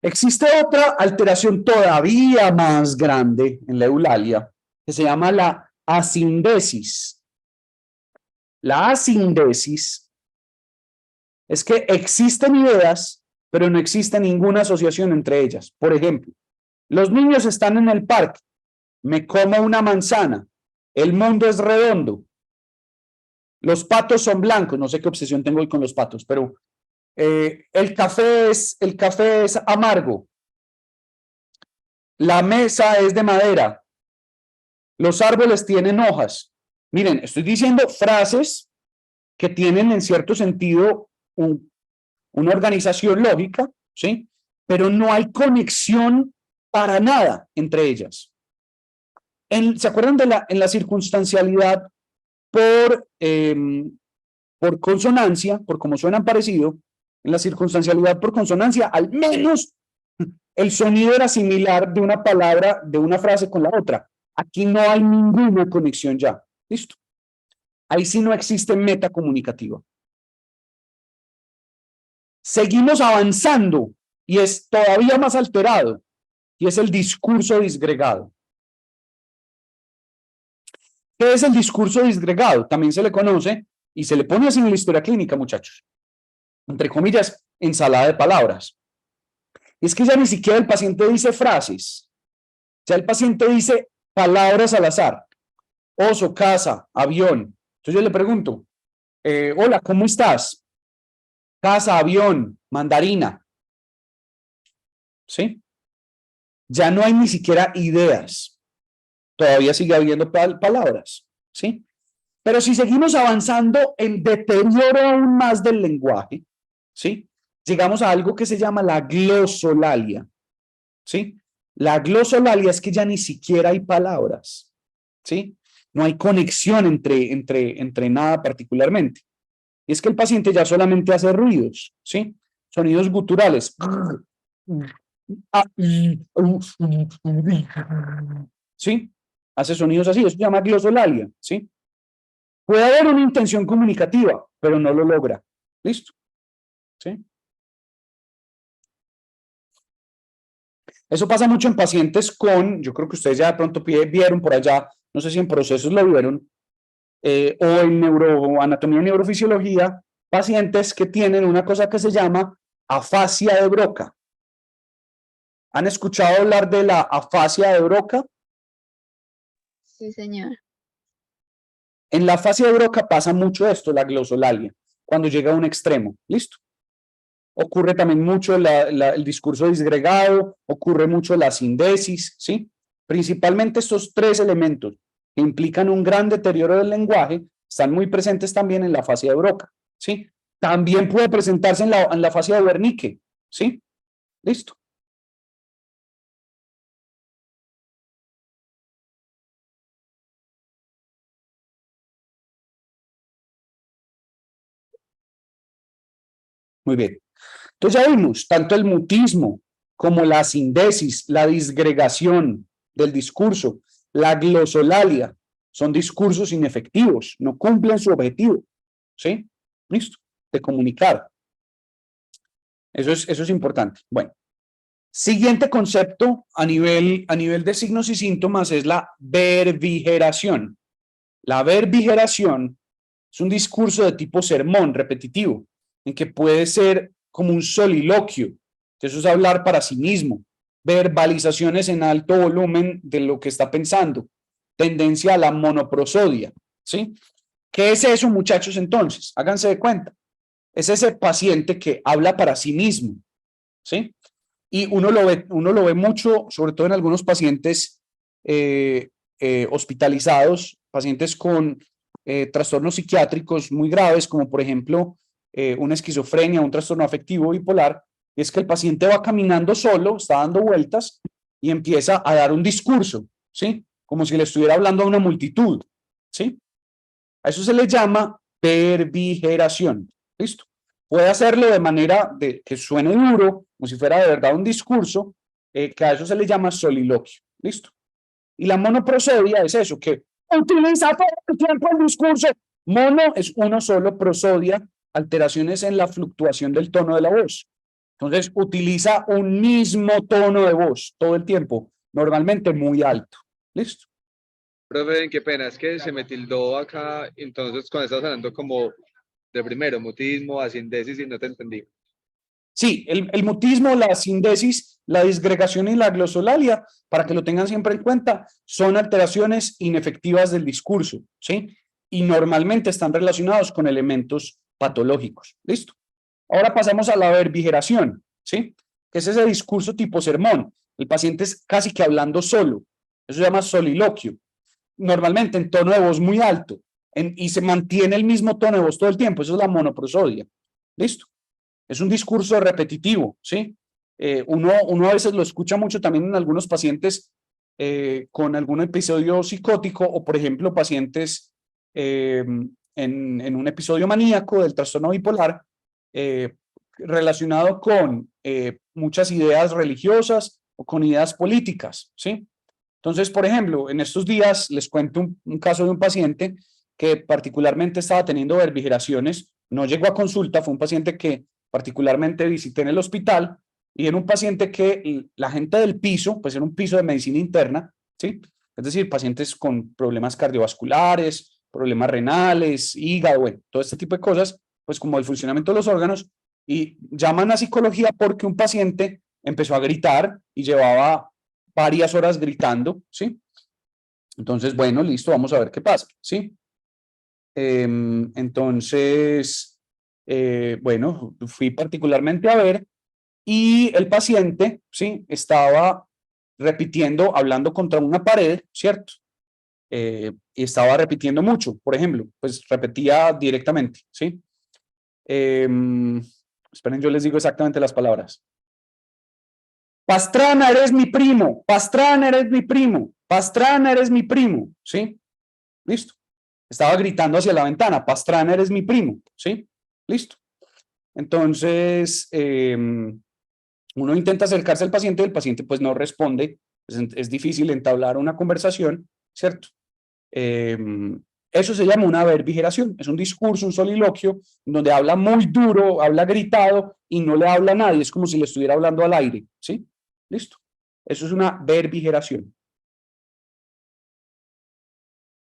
Existe otra alteración todavía más grande en la eulalia que se llama la asindesis. La asindesis es que existen ideas, pero no existe ninguna asociación entre ellas. Por ejemplo, los niños están en el parque, me como una manzana, el mundo es redondo, los patos son blancos, no sé qué obsesión tengo hoy con los patos, pero el café es amargo, la mesa es de madera, los árboles tienen hojas. Miren, estoy diciendo frases que tienen en cierto sentido una organización lógica, ¿sí? Pero no hay conexión para nada entre ellas. ¿Se acuerdan en la circunstancialidad por consonancia, por cómo suenan parecido? En la circunstancialidad por consonancia, al menos el sonido era similar de una palabra, de una frase con la otra. Aquí no hay ninguna conexión ya. ¿Listo? Ahí sí no existe meta comunicativa. Seguimos avanzando y es todavía más alterado y es el discurso disgregado. ¿Qué es el discurso disgregado? También se le conoce y se le pone así en la historia clínica, muchachos. Entre comillas, ensalada de palabras. Es que ya ni siquiera el paciente dice frases. Ya el paciente dice palabras al azar. Oso, casa, avión. Entonces yo le pregunto, hola, ¿cómo estás? Casa, avión, mandarina. ¿Sí? Ya no hay ni siquiera ideas. Todavía sigue habiendo palabras. ¿Sí? Pero si seguimos avanzando en deterioro aún más del lenguaje, ¿sí? Llegamos a algo que se llama la glosolalia, ¿sí? La glosolalia es que ya ni siquiera hay palabras, ¿sí? No hay conexión entre nada particularmente. Y es que el paciente ya solamente hace ruidos, ¿sí? Sonidos guturales. ¿Sí? Hace sonidos así, eso se llama glosolalia, ¿sí? Puede haber una intención comunicativa, pero no lo logra. ¿Listo? ¿Sí? Eso pasa mucho en pacientes con, yo creo que ustedes ya de pronto vieron por allá, no sé si en procesos lo vieron, o en neuroanatomía y neurofisiología, pacientes que tienen una cosa que se llama afasia de Broca. ¿Han escuchado hablar de la afasia de Broca? Sí, señor. En la afasia de Broca pasa mucho esto, la glosolalia, cuando llega a un extremo. ¿Listo? Ocurre también mucho el discurso disgregado, ocurre mucho la sindesis, ¿sí? Principalmente estos tres elementos que implican un gran deterioro del lenguaje están muy presentes también en la afasia de Broca, ¿sí? También puede presentarse en la afasia de Wernicke, ¿sí? Listo. Muy bien. Entonces ya vimos tanto el mutismo como la sindesis, la disgregación del discurso, la glosolalia, son discursos inefectivos, no cumplen su objetivo, ¿sí? Listo, de comunicar. Eso es importante. Bueno, siguiente concepto a nivel de signos y síntomas es la verbigeración. La verbigeración es un discurso de tipo sermón repetitivo, en que puede ser como un soliloquio, que eso es hablar para sí mismo, verbalizaciones en alto volumen de lo que está pensando, tendencia a la monoprosodia, ¿sí? ¿Qué es eso, muchachos, entonces? Háganse de cuenta. Es ese paciente que habla para sí mismo, ¿sí? Y uno lo ve mucho, sobre todo en algunos pacientes hospitalizados, pacientes con trastornos psiquiátricos muy graves, como por ejemplo una esquizofrenia, un trastorno afectivo bipolar, es que el paciente va caminando solo, está dando vueltas y empieza a dar un discurso, ¿sí? Como si le estuviera hablando a una multitud, ¿sí? A eso se le llama verbigeración, ¿listo? Puede hacerlo de manera de que suene duro, como si fuera de verdad un discurso, que a eso se le llama soliloquio, ¿listo? Y la monoprosodia es eso, que utiliza todo el tiempo el discurso. Mono es uno solo, prosodia, alteraciones en la fluctuación del tono de la voz. Entonces, utiliza un mismo tono de voz todo el tiempo, normalmente muy alto. ¿Listo? Profe, qué pena, es que se me tildó acá, entonces cuando estás hablando como de primero, mutismo, asindesis y no te entendí. Sí, el mutismo, la sindesis, la disgregación y la glosolalia, para que lo tengan siempre en cuenta, son alteraciones inefectivas del discurso, ¿sí? Y normalmente están relacionados con elementos patológicos. ¿Listo? Ahora pasamos a la verbigeración, ¿sí? Que es ese discurso tipo sermón. El paciente es casi que hablando solo. Eso se llama soliloquio. Normalmente en tono de voz muy alto y se mantiene el mismo tono de voz todo el tiempo. Eso es la monoprosodia. ¿Listo? Es un discurso repetitivo, ¿sí? Uno a veces lo escucha mucho también en algunos pacientes con algún episodio psicótico o, por ejemplo, pacientes en un episodio maníaco del trastorno bipolar relacionado con muchas ideas religiosas o con ideas políticas, ¿sí? Entonces, por ejemplo, en estos días les cuento un caso de un paciente que particularmente estaba teniendo verbigeraciones, no llegó a consulta, fue un paciente que particularmente visité en el hospital y era un paciente que la gente del piso, pues era un piso de medicina interna, ¿sí? Es decir, pacientes con problemas cardiovasculares, problemas renales, hígado, bueno, todo este tipo de cosas, pues como el funcionamiento de los órganos, y llaman a psicología porque un paciente empezó a gritar y llevaba varias horas gritando, ¿sí? Entonces, bueno, listo, vamos a ver qué pasa, ¿sí? Entonces, bueno, fui particularmente a ver y el paciente, ¿sí? Estaba repitiendo, hablando contra una pared, ¿cierto? y estaba repitiendo mucho, por ejemplo, pues repetía directamente, ¿sí? Esperen, yo les digo exactamente las palabras. Pastrana, eres mi primo. Pastrana, eres mi primo. Pastrana, eres mi primo. ¿Sí? Listo. Estaba gritando hacia la ventana. Pastrana, eres mi primo. ¿Sí? Listo. Entonces, uno intenta acercarse al paciente y el paciente pues no responde. Es difícil entablar una conversación, ¿cierto? Eso se llama una verbigeración. Es un discurso, un soliloquio, donde habla muy duro, habla gritado y no le habla a nadie. Es como si le estuviera hablando al aire. ¿Sí? Listo. Eso es una verbigeración.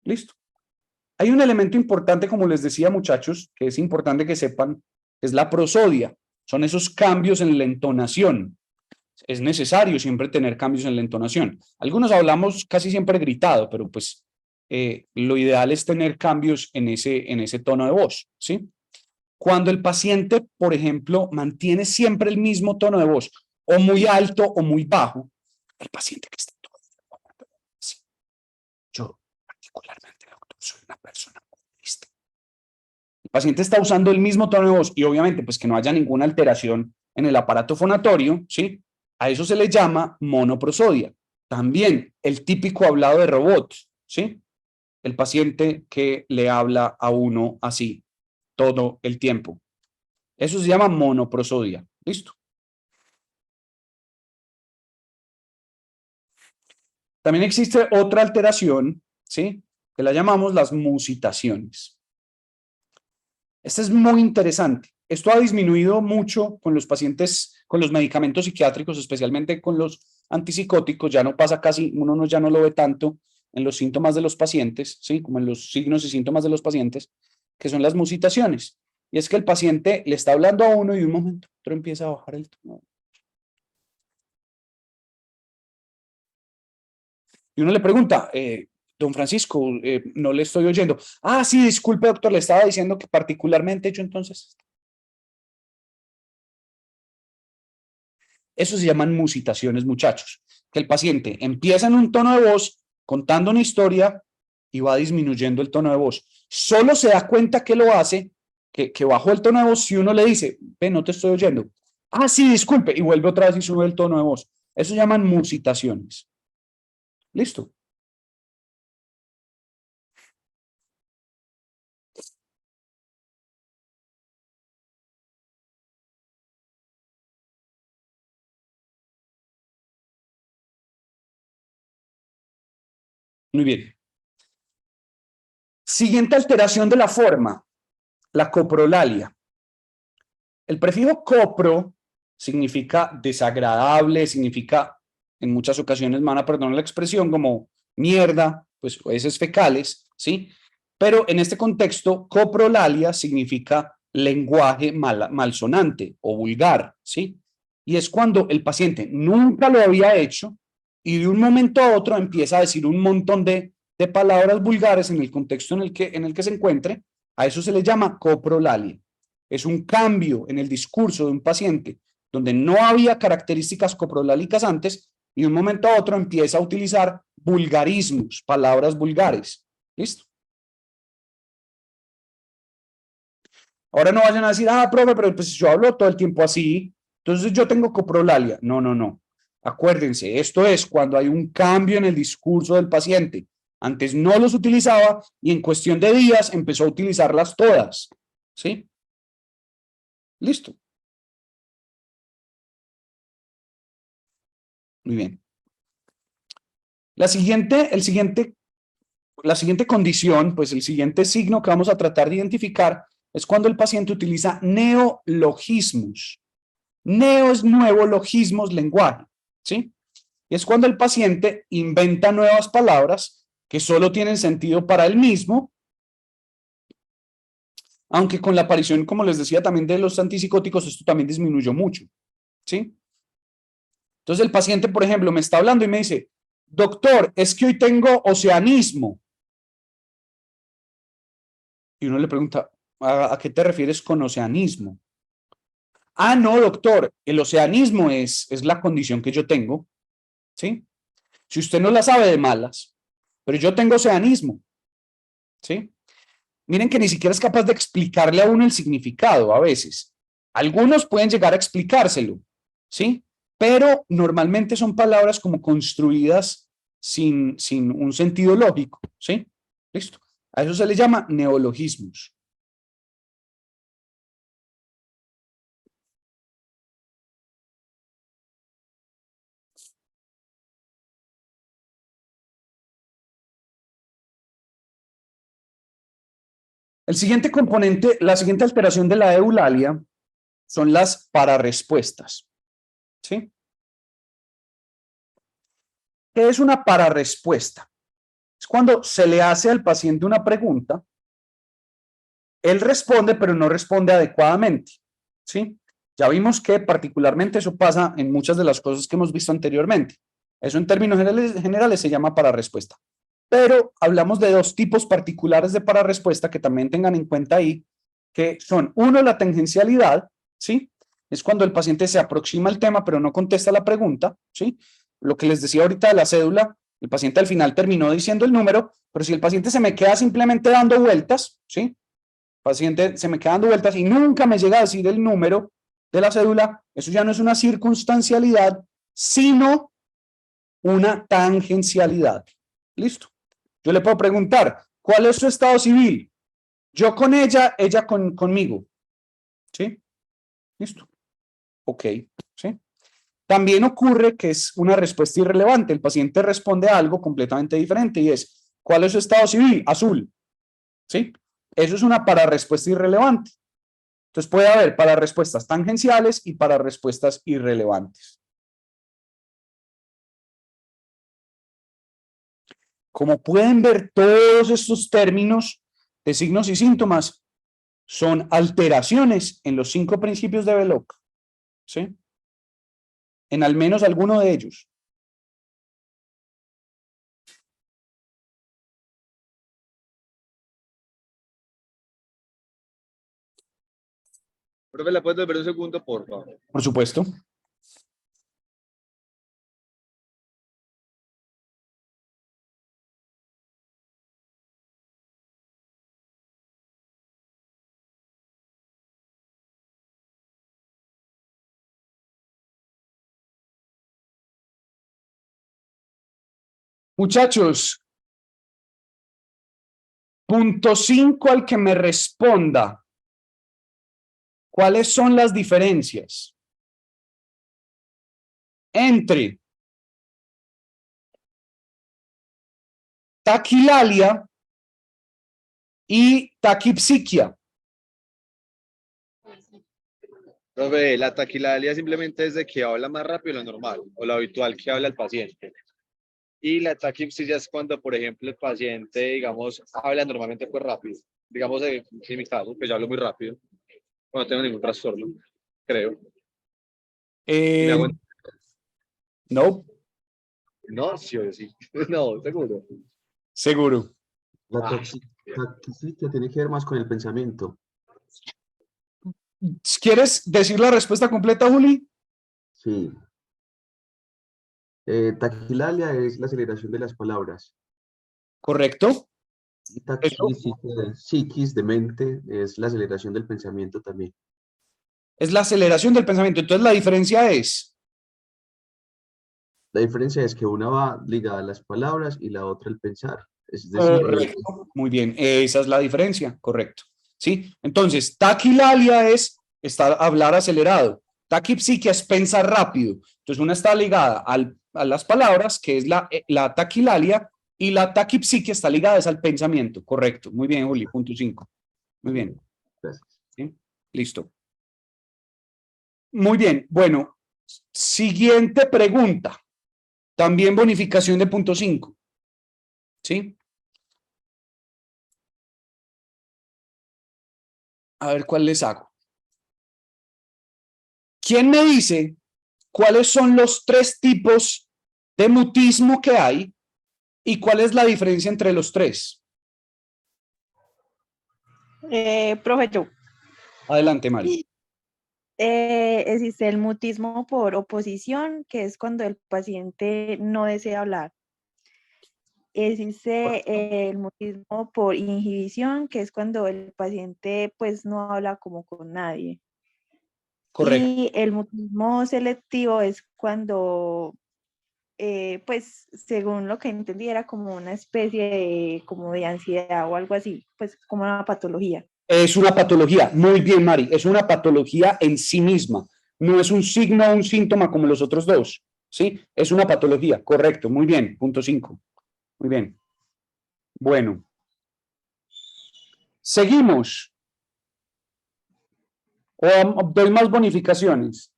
Listo. Hay un elemento importante, como les decía, muchachos, que es importante que sepan, es la prosodia. Son esos cambios en la entonación. Es necesario siempre tener cambios en la entonación. Algunos hablamos casi siempre gritado, pero pues lo ideal es tener cambios en ese tono de voz, ¿sí? Cuando el paciente, por ejemplo, mantiene siempre el mismo tono de voz, o muy alto o muy bajo, el paciente que está todo así. Yo, particularmente, doctor, soy una persona muy triste. El paciente está usando el mismo tono de voz y obviamente pues que no haya ninguna alteración en el aparato fonatorio, ¿sí? A eso se le llama monoprosodia. También el típico hablado de robot, ¿sí? El paciente que le habla a uno así todo el tiempo. Eso se llama monoprosodia. ¿Listo? También existe otra alteración, ¿sí? Que la llamamos las musitaciones. Esta es muy interesante. Esto ha disminuido mucho con los pacientes, con los medicamentos psiquiátricos, especialmente con los antipsicóticos. Ya no pasa casi, uno ya no lo ve tanto en los síntomas de los pacientes, ¿sí? Como en los signos y síntomas de los pacientes, que son las musitaciones. Y es que el paciente le está hablando a uno y de un momento a otro empieza a bajar el tono. Y uno le pregunta, don Francisco, no le estoy oyendo. Ah, sí, disculpe, doctor, le estaba diciendo que particularmente yo entonces. Eso se llaman musitaciones, muchachos. Que el paciente empieza en un tono de voz contando una historia y va disminuyendo el tono de voz. Solo se da cuenta que lo hace, que bajó el tono de voz si uno le dice, ve, no te estoy oyendo. Ah, sí, disculpe, y vuelve otra vez y sube el tono de voz. Eso se llaman musitaciones. Listo. Muy bien. Siguiente alteración de la forma, la coprolalia. El prefijo copro significa desagradable, significa, en muchas ocasiones, me van a perdonar la expresión, como mierda, pues heces fecales, ¿sí? Pero en este contexto, coprolalia significa lenguaje malsonante o vulgar, ¿sí? Y es cuando el paciente nunca lo había hecho y de un momento a otro empieza a decir un montón de palabras vulgares en el contexto en el que se encuentre. A eso se le llama coprolalia. Es un cambio en el discurso de un paciente donde no había características coprolálicas antes y de un momento a otro empieza a utilizar vulgarismos, palabras vulgares. ¿Listo? Ahora no vayan a decir, ah, profe, pero pues yo hablo todo el tiempo así, entonces yo tengo coprolalia. No, no, no. Acuérdense, esto es cuando hay un cambio en el discurso del paciente. Antes no los utilizaba y en cuestión de días empezó a utilizarlas todas. ¿Sí? Listo. Muy bien. La siguiente condición, pues el siguiente signo que vamos a tratar de identificar es cuando el paciente utiliza neologismos. Neo es nuevo, logismos, lenguaje, ¿sí? Y es cuando el paciente inventa nuevas palabras que solo tienen sentido para él mismo, aunque con la aparición, como les decía, también de los antipsicóticos, esto también disminuyó mucho, ¿sí? Entonces el paciente, por ejemplo, me está hablando y me dice, doctor, es que hoy tengo oceanismo. Y uno le pregunta, ¿a qué te refieres con oceanismo? Ah, no, doctor, el oceanismo es la condición que yo tengo, ¿sí? Si usted no la sabe de malas, pero yo tengo seanismo, ¿sí? Miren que ni siquiera es capaz de explicarle a uno el significado a veces. Algunos pueden llegar a explicárselo, ¿sí? Pero normalmente son palabras como construidas sin un sentido lógico, ¿sí? Listo. A eso se le llama neologismos. El siguiente componente, la siguiente alteración de la eulalia son las pararrespuestas, ¿sí? ¿Qué es una pararrespuesta? Es cuando se le hace al paciente una pregunta, él responde, pero no responde adecuadamente, ¿sí? Ya vimos que particularmente eso pasa en muchas de las cosas que hemos visto anteriormente. Eso en términos generales se llama pararrespuesta. Pero hablamos de dos tipos particulares de pararrespuesta que también tengan en cuenta ahí, que son, uno, la tangencialidad, ¿sí? Es cuando el paciente se aproxima al tema, pero no contesta la pregunta, ¿sí? Lo que les decía ahorita de la cédula, el paciente al final terminó diciendo el número, pero si el paciente se me queda simplemente dando vueltas, ¿sí? El paciente se me queda dando vueltas y nunca me llega a decir el número de la cédula, eso ya no es una circunstancialidad, sino una tangencialidad. ¿Listo? Yo le puedo preguntar, ¿cuál es su estado civil? Yo con ella, ella conmigo. ¿Sí? ¿Listo? Ok. ¿Sí? También ocurre que es una respuesta irrelevante. El paciente responde a algo completamente diferente y es, ¿cuál es su estado civil? Azul. ¿Sí? Eso es una pararrespuesta irrelevante. Entonces puede haber pararrespuestas tangenciales y pararrespuestas irrelevantes. Como pueden ver, todos estos términos de signos y síntomas son alteraciones en los 5 principios de Belloc, ¿sí? En al menos alguno de ellos. Profe, ¿la puedes ver un segundo, por favor? Por supuesto. Muchachos, punto 5 al que me responda. ¿Cuáles son las diferencias entre taquilalia y taquipsiquia? Profe, la taquilalia simplemente es de que habla más rápido de lo normal o lo habitual que habla el paciente. Y la taquipsia es cuando, por ejemplo, el paciente, digamos, habla normalmente pues rápido. Digamos, en mi caso, que yo hablo muy rápido, no tengo ningún trastorno, creo. ¿Me hago No, No, sí o sí. No, seguro. seguro. La Ah. toxicidad tiene que ver más con el pensamiento. ¿Quieres decir la respuesta completa, Juli? Sí. Taquilalia es la aceleración de las palabras. Correcto. Y psiquis de mente es la aceleración del pensamiento también. Es la aceleración del pensamiento. Entonces la diferencia es, La diferencia es que una va ligada a las palabras y la otra al pensar. Es decir, correcto, muy bien, esa es la diferencia, correcto. ¿Sí? Entonces, taquilalia es hablar acelerado, taquipsiquia es pensar rápido. Entonces, una está ligada a las palabras, que es la taquilalia, y la taquipsiquia está ligada al pensamiento, correcto. Muy bien, Juli, punto 5. Muy bien. gracias. ¿Sí? Listo. Muy bien, bueno, siguiente pregunta. También bonificación de punto 5. ¿Sí? A ver cuál les hago. ¿Quién me dice cuáles son los 3 tipos de mutismo que hay y cuál es la diferencia entre los 3? Profe, yo. Adelante, Mari. Existe el mutismo por oposición, que es cuando el paciente no desea hablar. existe el mutismo por inhibición, que es cuando el paciente pues no habla como con nadie. Correcto. Y el mutismo selectivo es cuando, pues según lo que entendí, era como una especie de, como de ansiedad o algo así, pues como una patología. Es una patología. Muy bien, Mari. Es una patología en sí misma. No es un signo o un síntoma como los otros dos. ¿Sí? Es una patología. Correcto. Muy bien. Punto 5. Muy bien. Bueno. Seguimos. O doy más bonificaciones.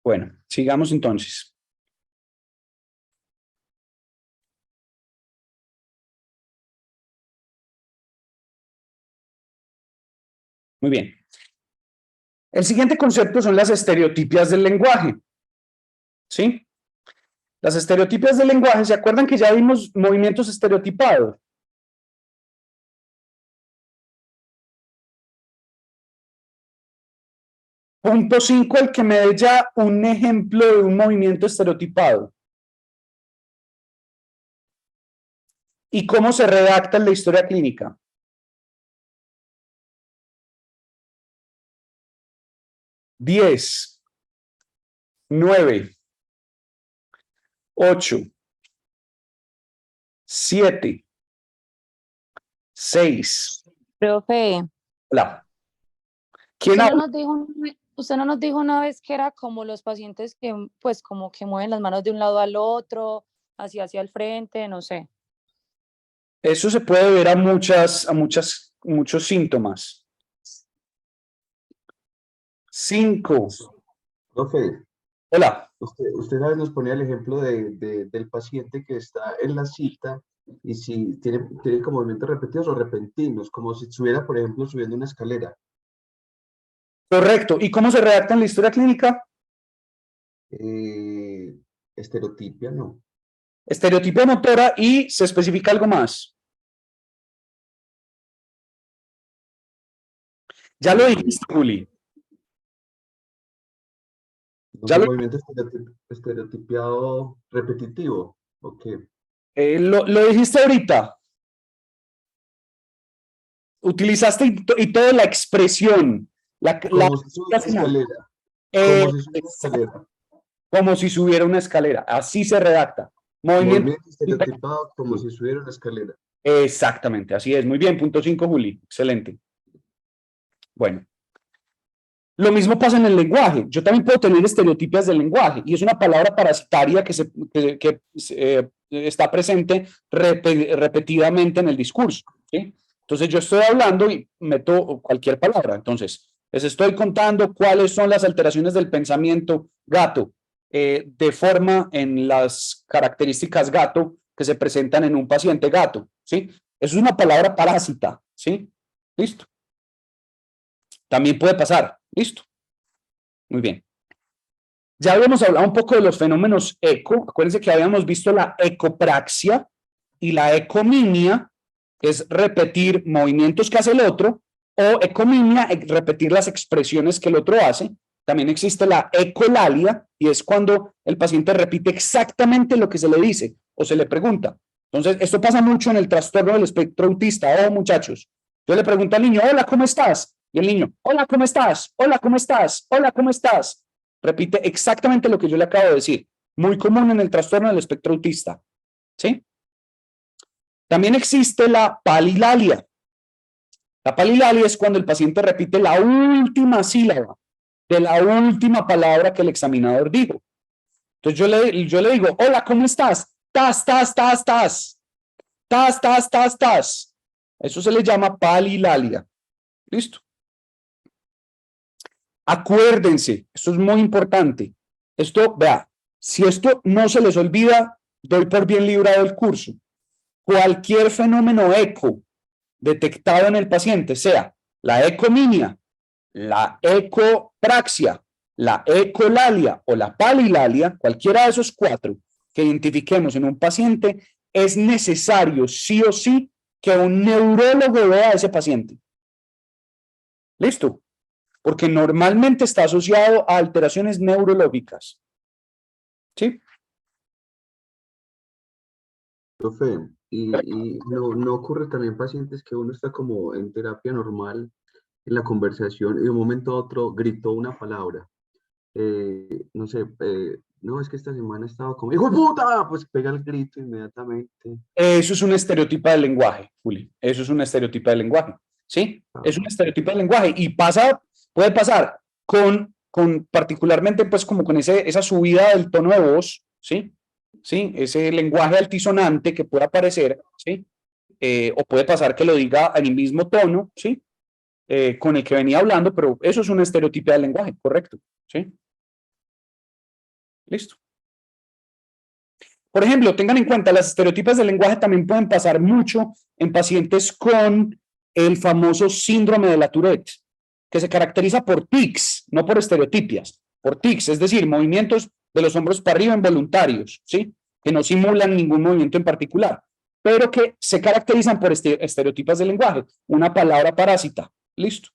Bueno, sigamos entonces. Muy bien. El siguiente concepto son las estereotipias del lenguaje. ¿Sí? Las estereotipias del lenguaje, ¿se acuerdan que ya vimos movimientos estereotipados? Punto 5, el que me dé ya un ejemplo de un movimiento estereotipado. ¿Y cómo se redacta en la historia clínica? Diez, 9, 8, 7, 6. Profe, Hola. ¿Quién usted no habla? nos dijo, usted no nos dijo una vez que era como los pacientes que, pues, como que mueven las manos de un lado al otro, hacia el frente, no sé. Eso se puede ver a muchos síntomas. 5. Profe, Hola. usted una vez nos ponía el ejemplo del paciente que está en la cita y si tiene como movimientos repetidos o repentinos, como si estuviera, por ejemplo, subiendo una escalera. Correcto. ¿Y cómo se redacta en la historia clínica? Estereotipia, no. Estereotipia motora y se especifica algo más. Ya lo dijiste, Juli. No Ya fue lo, movimiento estereotipiado repetitivo. Ok. lo dijiste ahorita. Utilizaste y toda la expresión. Como si sube una final. escalera. Eh, Como si sube una escalera. como si subiera una escalera. Así se redacta. Movimiento. Movimiento estereotipado como si subiera una escalera. Exactamente, así es. Muy bien, punto 5, Juli. Excelente. Bueno. Lo mismo pasa en el lenguaje. Yo también puedo tener estereotipias del lenguaje y es una palabra parasitaria que está presente repetidamente en el discurso. ¿Sí? Entonces yo estoy hablando y meto cualquier palabra. Entonces, les estoy contando cuáles son las alteraciones del pensamiento gato de forma en las características gato que se presentan en un paciente gato. ¿Sí? Eso es una palabra parásita. ¿Sí? Listo. También puede pasar. Listo. Muy bien. Ya habíamos hablado un poco de los fenómenos eco. Acuérdense que habíamos visto la ecopraxia y la ecomimia, que es repetir movimientos que hace el otro, o ecomimia, repetir las expresiones que el otro hace. También existe la ecolalia, y es cuando el paciente repite exactamente lo que se le dice o se le pregunta. Entonces, esto pasa mucho en el trastorno del espectro autista. Oh, muchachos, yo le pregunto al niño, hola, ¿cómo estás? Y el niño, hola, ¿cómo estás? Hola, ¿cómo estás? Hola, ¿cómo estás? Repite exactamente lo que yo le acabo de decir. Muy común en el trastorno del espectro autista. ¿Sí? También existe la palilalia. La palilalia es cuando el paciente repite la última sílaba de la última palabra que el examinador dijo. Entonces yo le digo, hola, ¿cómo estás? Tas, tas, tas, tas. Tas, tas, tas, tas. Eso se le llama palilalia. ¿Listo? Acuérdense, esto es muy importante. Esto, vea, si esto no se les olvida, doy por bien librado el curso. Cualquier fenómeno eco detectado en el paciente, sea la ecomimia, la ecopraxia, la ecolalia o la palilalia, cualquiera de esos 4 que identifiquemos en un paciente, es necesario sí o sí que un neurólogo vea a ese paciente. ¿Listo? Porque normalmente está asociado a alteraciones neurológicas. ¿Sí? Profe, y no ocurre también pacientes que uno está como en terapia normal, en la conversación, y de un momento a otro gritó una palabra. No sé, no, es que esta semana he estado como, ¡hijo de puta! Pues pega el grito inmediatamente. Eso es un estereotipo del lenguaje, Juli. Eso es un estereotipo del lenguaje. ¿Sí? Es un estereotipo del lenguaje y puede pasar con particularmente pues como con esa subida del tono de voz, ¿sí? ¿Sí? Ese lenguaje altisonante que puede aparecer, ¿sí? O puede pasar que lo diga en el mismo tono, ¿sí? Con el que venía hablando, pero eso es un estereotipo del lenguaje, correcto, ¿sí? Listo. Por ejemplo, tengan en cuenta, las estereotipas del lenguaje también pueden pasar mucho en pacientes con el famoso síndrome de la Tourette, que se caracteriza por tics, no por estereotipias, por tics, es decir, movimientos de los hombros para arriba involuntarios, ¿sí? Que no simulan ningún movimiento en particular, pero que se caracterizan por estereotipas del lenguaje. Una palabra parásita, listo,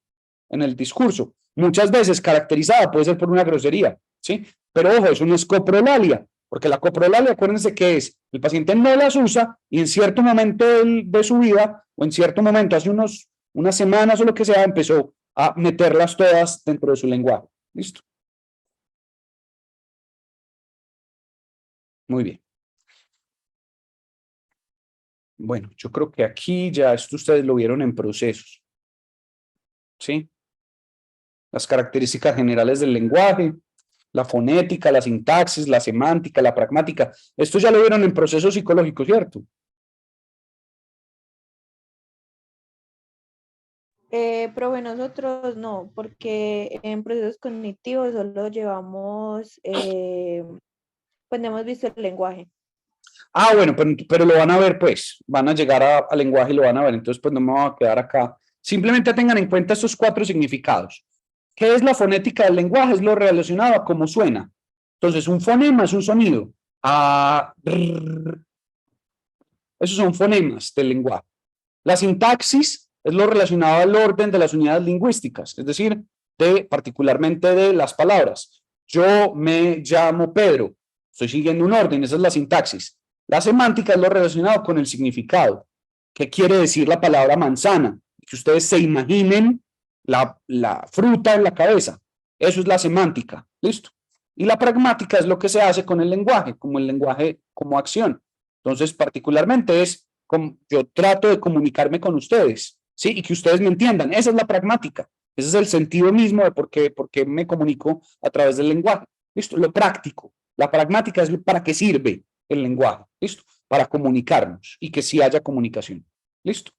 en el discurso. Muchas veces caracterizada puede ser por una grosería, ¿sí? Pero ojo, eso no es coprolalia, porque la coprolalia, acuérdense que es, el paciente no las usa y en cierto momento de su vida, o en cierto momento, hace unas semanas o lo que sea, empezó a meterlas todas dentro de su lenguaje. ¿Listo? Muy bien. Bueno, yo creo que aquí ya esto ustedes lo vieron en procesos. ¿Sí? Las características generales del lenguaje, la fonética, la sintaxis, la semántica, la pragmática. Esto ya lo vieron en procesos psicológicos, ¿cierto? Profe, nosotros no, porque en procesos cognitivos solo llevamos, pues no hemos visto el lenguaje. Ah, bueno, pero lo van a ver, pues, van a llegar al lenguaje y lo van a ver, entonces pues no me voy a quedar acá. Simplemente tengan en cuenta estos 4 significados. ¿Qué es la fonética del lenguaje? Es lo relacionado a cómo suena. Entonces, un fonema es un sonido. Esos son fonemas del lenguaje. La sintaxis es lo relacionado al orden de las unidades lingüísticas, es decir, particularmente de las palabras. Yo me llamo Pedro, estoy siguiendo un orden, esa es la sintaxis. La semántica es lo relacionado con el significado. ¿Qué quiere decir la palabra manzana? Que ustedes se imaginen la fruta en la cabeza. Eso es la semántica. ¿Listo? Y la pragmática es lo que se hace con el lenguaje, como el lenguaje como acción. Entonces, particularmente es como yo trato de comunicarme con ustedes, ¿sí? Y que ustedes me entiendan. Esa es la pragmática. Ese es el sentido mismo de por qué me comunico a través del lenguaje. ¿Listo? Lo práctico. La pragmática es para qué sirve el lenguaje. ¿Listo? Para comunicarnos y que sí haya comunicación. ¿Listo?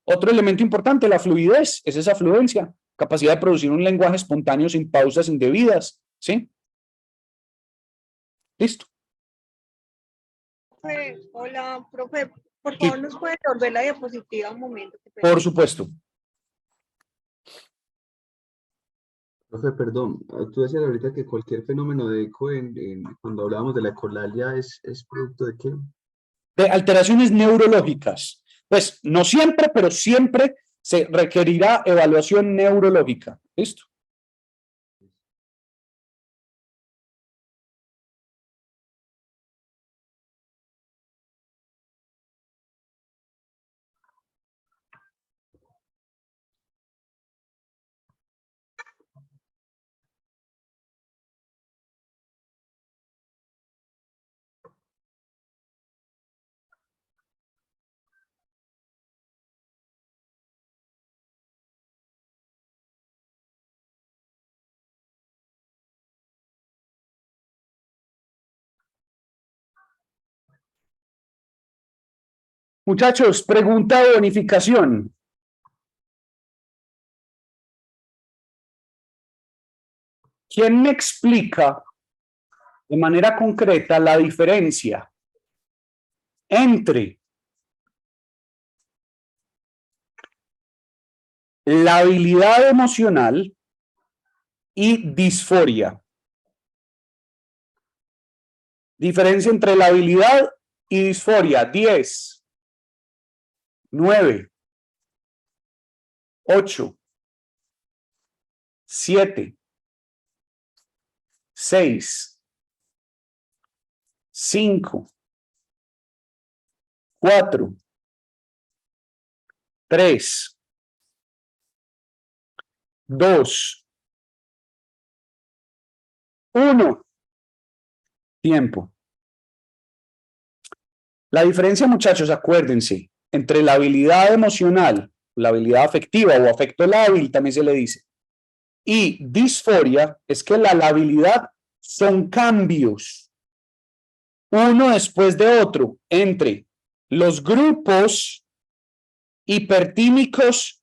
Otro elemento importante, la fluidez, es esa fluencia, capacidad de producir un lenguaje espontáneo sin pausas indebidas. ¿Sí? ¿Listo? Hola, profe, por Sí. favor, ¿nos puede devolver la diapositiva un momento? Por supuesto. Profe, perdón, tú decías ahorita que cualquier fenómeno de eco, cuando hablábamos de la ecolalia, ¿es producto de qué? De alteraciones neurológicas. Pues no siempre, pero siempre se requerirá evaluación neurológica. ¿Listo? Muchachos, pregunta de bonificación. ¿Quién me explica de manera concreta la diferencia entre la habilidad emocional y disforia. Diferencia entre la habilidad y disforia. 10, 9, 8, 7, 6, 5, 4, 3, 2, 1. Tiempo. La diferencia, muchachos, acuérdense, entre la habilidad emocional, la habilidad afectiva o afecto lábil, también se le dice, y disforia, es que la labilidad son cambios, uno después de otro, entre los grupos hipertímicos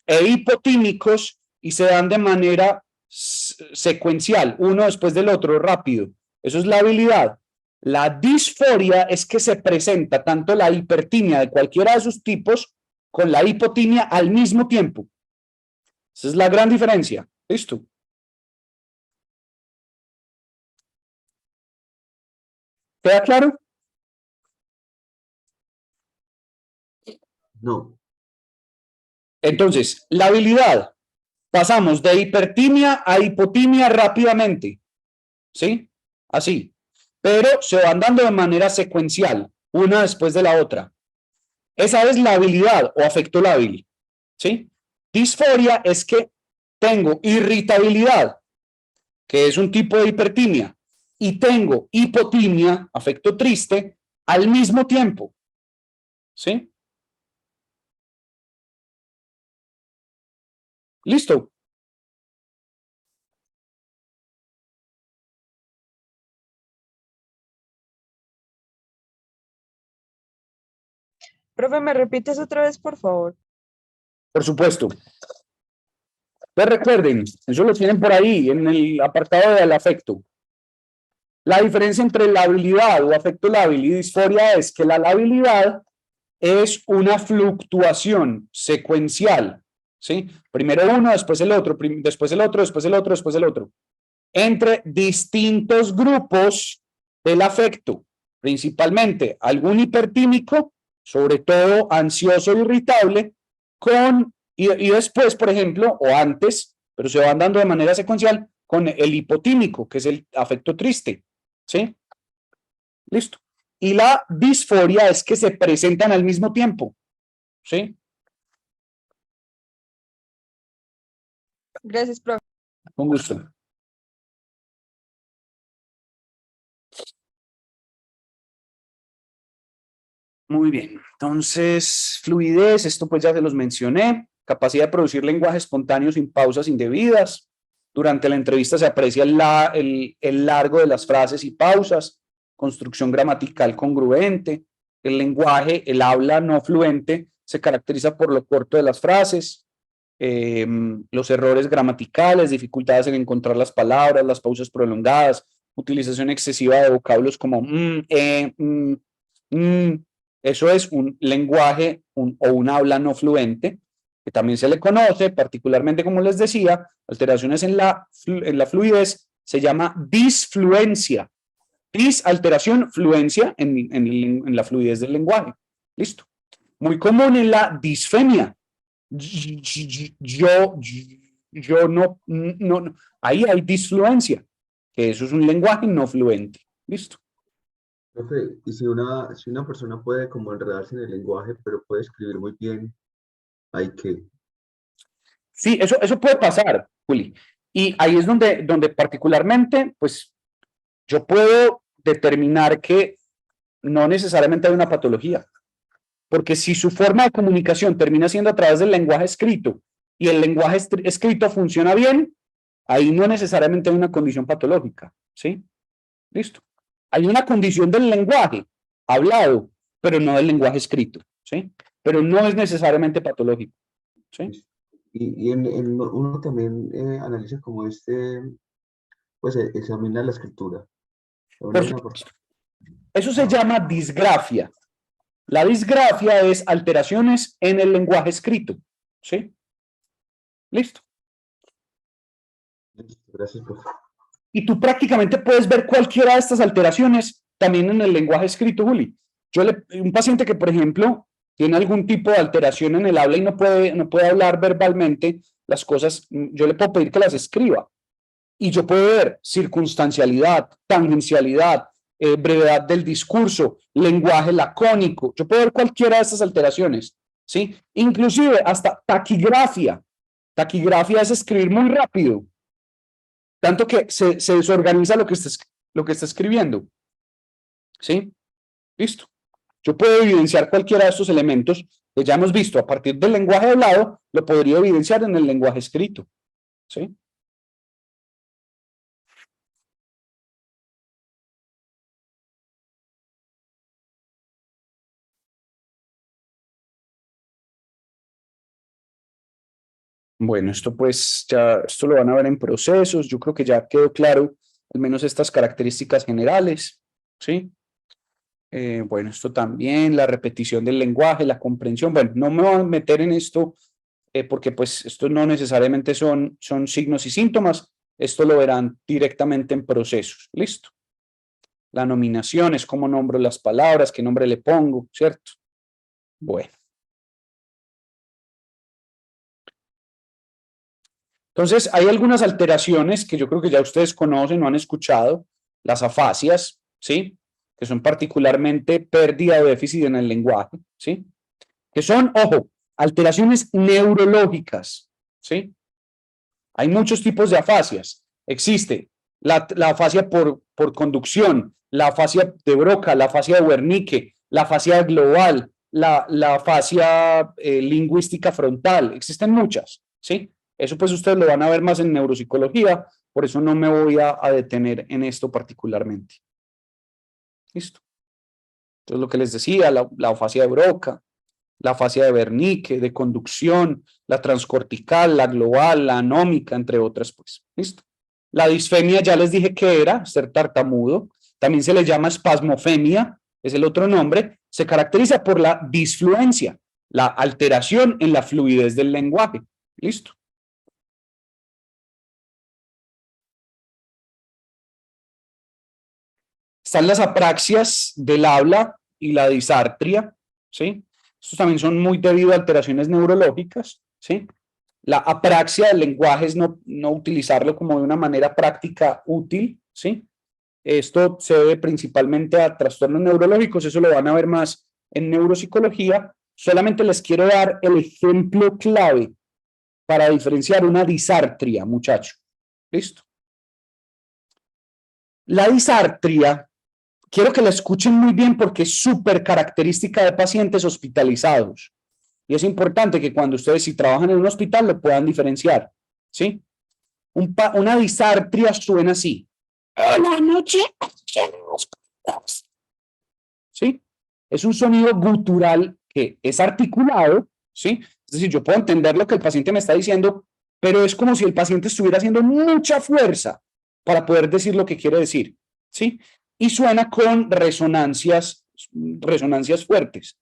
e hipotímicos y se dan de manera secuencial, uno después del otro, rápido. Eso es la habilidad. La disforia es que se presenta tanto la hipertimia de cualquiera de sus tipos con la hipotimia al mismo tiempo. Esa es la gran diferencia. ¿Listo? ¿Queda claro? No. Entonces, la habilidad, pasamos de hipertimia a hipotimia rápidamente, ¿sí? Así, pero se van dando de manera secuencial, una después de la otra. Esa es la habilidad o afecto lábil, ¿sí? Disforia es que tengo irritabilidad, que es un tipo de hipertimia, y tengo hipotimia, afecto triste, al mismo tiempo, ¿sí? ¿Listo? Profe, ¿me repites otra vez, por favor? Por supuesto. Pues recuerden, eso lo tienen por ahí en el apartado del afecto. La diferencia entre labilidad o afecto lábil y disforia es que la labilidad es una fluctuación secuencial, ¿sí? Primero uno, después el otro, después el otro, después el otro, después el otro, entre distintos grupos del afecto, principalmente algún hipertímico, sobre todo ansioso e irritable, y después, por ejemplo, o antes, pero se van dando de manera secuencial, con el hipotímico, que es el afecto triste, ¿sí? Listo. Y la disforia es que se presentan al mismo tiempo, ¿sí? Gracias, profe. Con gusto. Muy bien, entonces, fluidez, esto pues ya se los mencioné, capacidad de producir lenguaje espontáneo sin pausas indebidas. Durante la entrevista se aprecia el largo de las frases y pausas, construcción gramatical congruente, el lenguaje, el habla no fluente se caracteriza por lo corto de las frases, los errores gramaticales, dificultades en encontrar las palabras, las pausas prolongadas, utilización excesiva de vocablos como eso es un lenguaje o un habla no fluente, que también se le conoce, particularmente, como les decía, alteraciones en la fluidez, se llama disfluencia. Alteración, fluencia en la fluidez del lenguaje. Listo. Muy común en la disfemia. Yo no, ahí hay disfluencia, que eso es un lenguaje no fluente. Listo. Profe, y si una persona puede como enredarse en el lenguaje, pero puede escribir muy bien, ¿hay qué? Sí, eso puede pasar, Juli. Y ahí es donde particularmente, pues, yo puedo determinar que no necesariamente hay una patología. Porque si su forma de comunicación termina siendo a través del lenguaje escrito y el lenguaje escrito funciona bien, ahí no necesariamente hay una condición patológica, ¿sí? Listo. Hay una condición del lenguaje hablado, pero no del lenguaje escrito, ¿sí? Pero no es necesariamente patológico, ¿sí? Y uno también analiza como pues examina la escritura. Eso se llama disgrafia. La disgrafia es alteraciones en el lenguaje escrito, ¿sí? Listo. Gracias, profe. Y tú prácticamente puedes ver cualquiera de estas alteraciones también en el lenguaje escrito, Juli. Un paciente que, por ejemplo, tiene algún tipo de alteración en el habla y no puede hablar verbalmente las cosas, yo le puedo pedir que las escriba. Y yo puedo ver circunstancialidad, tangencialidad, brevedad del discurso, lenguaje lacónico. Yo puedo ver cualquiera de estas alteraciones, ¿sí? Inclusive hasta taquigrafia. Taquigrafia es escribir muy rápido, tanto que se desorganiza lo que está escribiendo, ¿sí? Listo. Yo puedo evidenciar cualquiera de estos elementos que ya hemos visto a partir del lenguaje hablado, lo podría evidenciar en el lenguaje escrito, ¿sí? Bueno, esto pues ya, esto lo van a ver en procesos, yo creo que ya quedó claro al menos estas características generales, ¿sí? Bueno, esto también, la repetición del lenguaje, la comprensión, bueno, no me voy a meter en esto porque pues esto no necesariamente son signos y síntomas, esto lo verán directamente en procesos, ¿listo? La nominación es cómo nombro las palabras, qué nombre le pongo, ¿cierto? Bueno. Entonces, hay algunas alteraciones que yo creo que ya ustedes conocen o han escuchado, las afasias, ¿sí? Que son particularmente pérdida o déficit en el lenguaje, ¿sí? Que son, ojo, alteraciones neurológicas, ¿sí? Hay muchos tipos de afasias. Existe la afasia por conducción, la afasia de Broca, la afasia de Wernicke, la afasia global, la afasia lingüística frontal. Existen muchas, ¿sí? Eso pues ustedes lo van a ver más en neuropsicología, por eso no me voy a detener en esto particularmente. ¿Listo? Entonces lo que les decía, la afasia de Broca, la afasia de Wernicke, de conducción, la transcortical, la global, la anómica, entre otras, pues. ¿Listo? La disfemia ya les dije que era, ser tartamudo. También se le llama espasmofemia, es el otro nombre. Se caracteriza por la disfluencia, la alteración en la fluidez del lenguaje. ¿Listo? Están las apraxias del habla y la disartria, ¿sí? Estos también son muy debido a alteraciones neurológicas, ¿sí? La apraxia del lenguaje es no utilizarlo como de una manera práctica útil, ¿sí? Esto se debe principalmente a trastornos neurológicos, eso lo van a ver más en neuropsicología. Solamente les quiero dar el ejemplo clave para diferenciar una disartria, muchacho. ¿Listo? La disartria, quiero que la escuchen muy bien porque es súper característica de pacientes hospitalizados. Y es importante que cuando ustedes si trabajan en un hospital lo puedan diferenciar, ¿sí? Una disartria suena así. Buenas noches. ¿Sí? Es un sonido gutural que es articulado, ¿sí? Es decir, yo puedo entender lo que el paciente me está diciendo, pero es como si el paciente estuviera haciendo mucha fuerza para poder decir lo que quiere decir, ¿sí? Y suena con resonancias fuertes.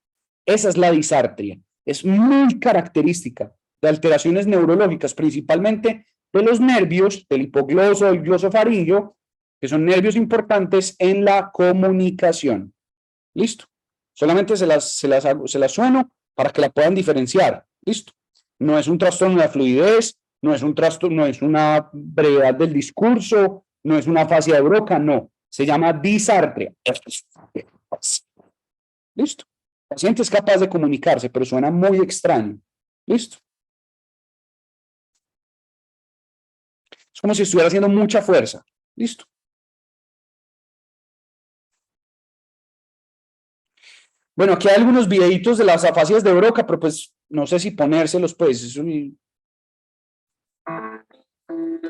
Esa es la disartria. Es muy característica de alteraciones neurológicas, principalmente de los nervios del hipogloso y glosofaringeo, que son nervios importantes en la comunicación. Listo. Solamente se las sueno para que la puedan diferenciar. Listo. No es un trastorno de la fluidez, no es un trastorno, no es una brevedad del discurso, no es una afasia de Broca, no. Se llama disartria. Listo. El paciente es capaz de comunicarse, pero suena muy extraño. Listo. Es como si estuviera haciendo mucha fuerza. Listo. Bueno, aquí hay algunos videitos de las afasias de Broca, pero pues no sé si ponérselos, pues.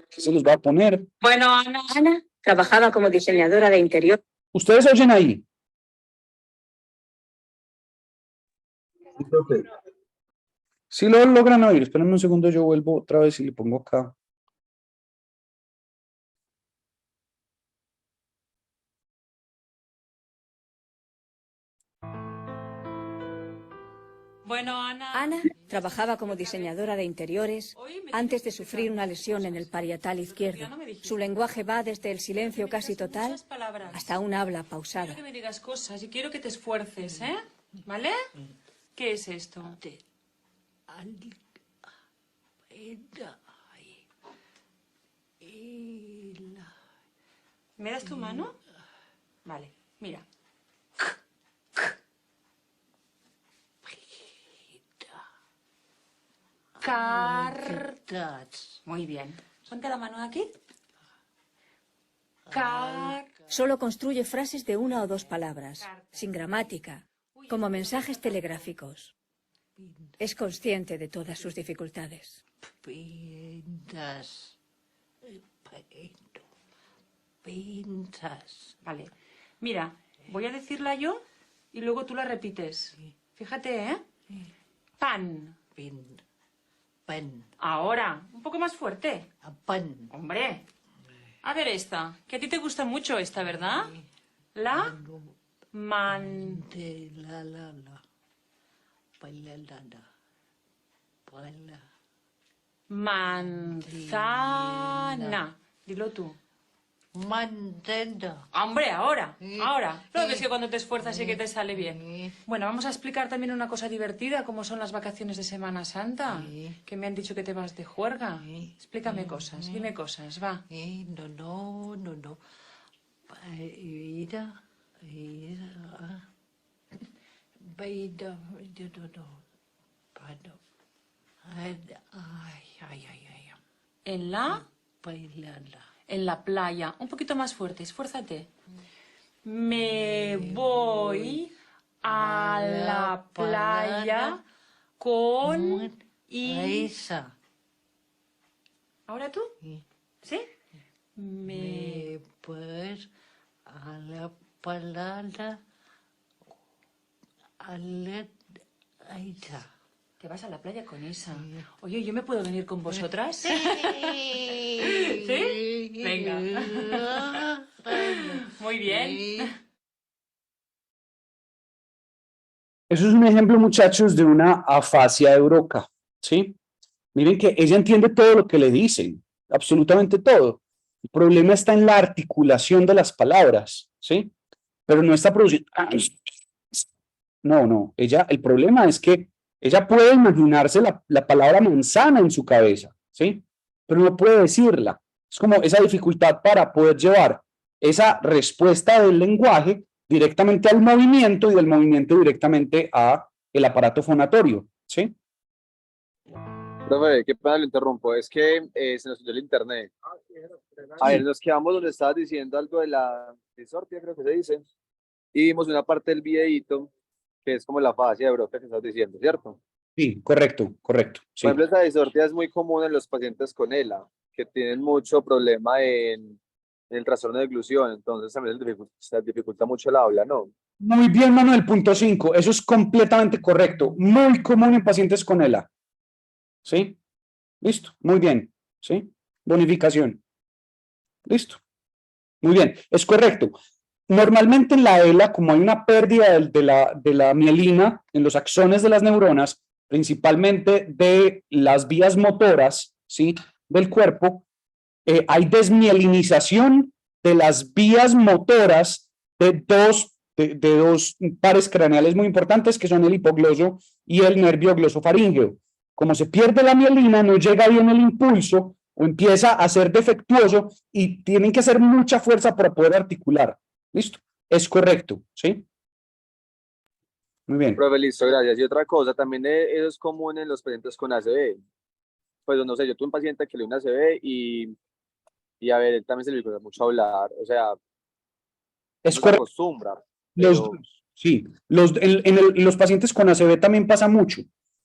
¿Qué se los va a poner? Bueno, Ana trabajaba como diseñadora de interior. ¿Ustedes oyen ahí? Sí, profe. Si lo logran oír, espérenme un segundo, yo vuelvo otra vez y le pongo acá. Bueno, Ana. Ana trabajaba como diseñadora de interiores antes de sufrir una lesión en el parietal izquierdo. Su lenguaje va desde el silencio casi total hasta un habla pausada. Quiero que me digas cosas y quiero que te esfuerces, ¿eh? ¿Vale? ¿Qué es esto? ¿Me das tu mano? Vale, mira. Cartas. Muy bien. Ponte la mano aquí. Solo construye frases de una o dos palabras, sin gramática, como mensajes telegráficos. Es consciente de todas sus dificultades. Pintas. Vale. Mira, voy a decirla yo y luego tú la repites. Fíjate, ¿eh? Pan. Pan. Ahora, un poco más fuerte. Pan. Hombre. A ver esta, que a ti te gusta mucho esta, ¿verdad? La manzana. Dilo tú. Manzana. Hombre, ahora. Lo ves que cuando te esfuerzas sí que te sale bien. Bueno, vamos a explicar también una cosa divertida, como son las vacaciones de Semana Santa, que me han dicho que te vas de juerga. Explícame cosas, dime cosas, va. No. En la playa. Un poquito más fuerte, esfuérzate. Me voy a la playa con Isa. ¿Ahora tú? ¿Sí? Me pues a la palabra a la Isa. Te vas a la playa con Isa. Oye, ¿yo me puedo venir con vosotras? ¿Sí? Venga. Muy bien. Eso es un ejemplo, muchachos, de una afasia de Broca, ¿sí? Miren que ella entiende todo lo que le dicen, absolutamente todo. El problema está en la articulación de las palabras, ¿sí? Pero no está produciendo... No, el problema es que ella puede imaginarse la palabra manzana en su cabeza, ¿sí? Pero no puede decirla. Es como esa dificultad para poder llevar esa respuesta del lenguaje directamente al movimiento y del movimiento directamente a el aparato fonatorio, ¿sí? Profe, qué pena lo interrumpo, es que se nos cayó el internet. A ver, nos quedamos donde estabas diciendo algo de la disortia, creo que se dice, y vimos una parte del videíto que es como la fascia de Broca que estás diciendo, ¿cierto? Sí, correcto. Sí. Por ejemplo, esa disortia es muy común en los pacientes con ELA, que tienen mucho problema en el trastorno de glución, entonces también se dificulta mucho el habla, ¿no? Muy bien, Manuel, punto 5. Eso es completamente correcto. Muy común en pacientes con ELA. ¿Sí? Listo. Muy bien. ¿Sí? Bonificación. Listo. Muy bien. Es correcto. Normalmente en la ELA, como hay una pérdida de la mielina en los axones de las neuronas, principalmente de las vías motoras, ¿sí?, del cuerpo, hay desmielinización de las vías motoras de dos pares craneales muy importantes, que son el hipogloso y el nervio glosofaríngeo. Como se pierde la mielina, no llega bien el impulso o empieza a ser defectuoso y tienen que hacer mucha fuerza para poder articular. ¿Listo? Es correcto, ¿sí? Muy bien. Profe, listo, gracias. Y otra cosa, también eso es común en los pacientes con ACV. Pues no sé, yo tuve un paciente que le dio una ACV y a ver, él también se le dificulta mucho hablar, o sea, Es no se correcto. acostumbra. Sí, los pacientes con ACV también pasa mucho.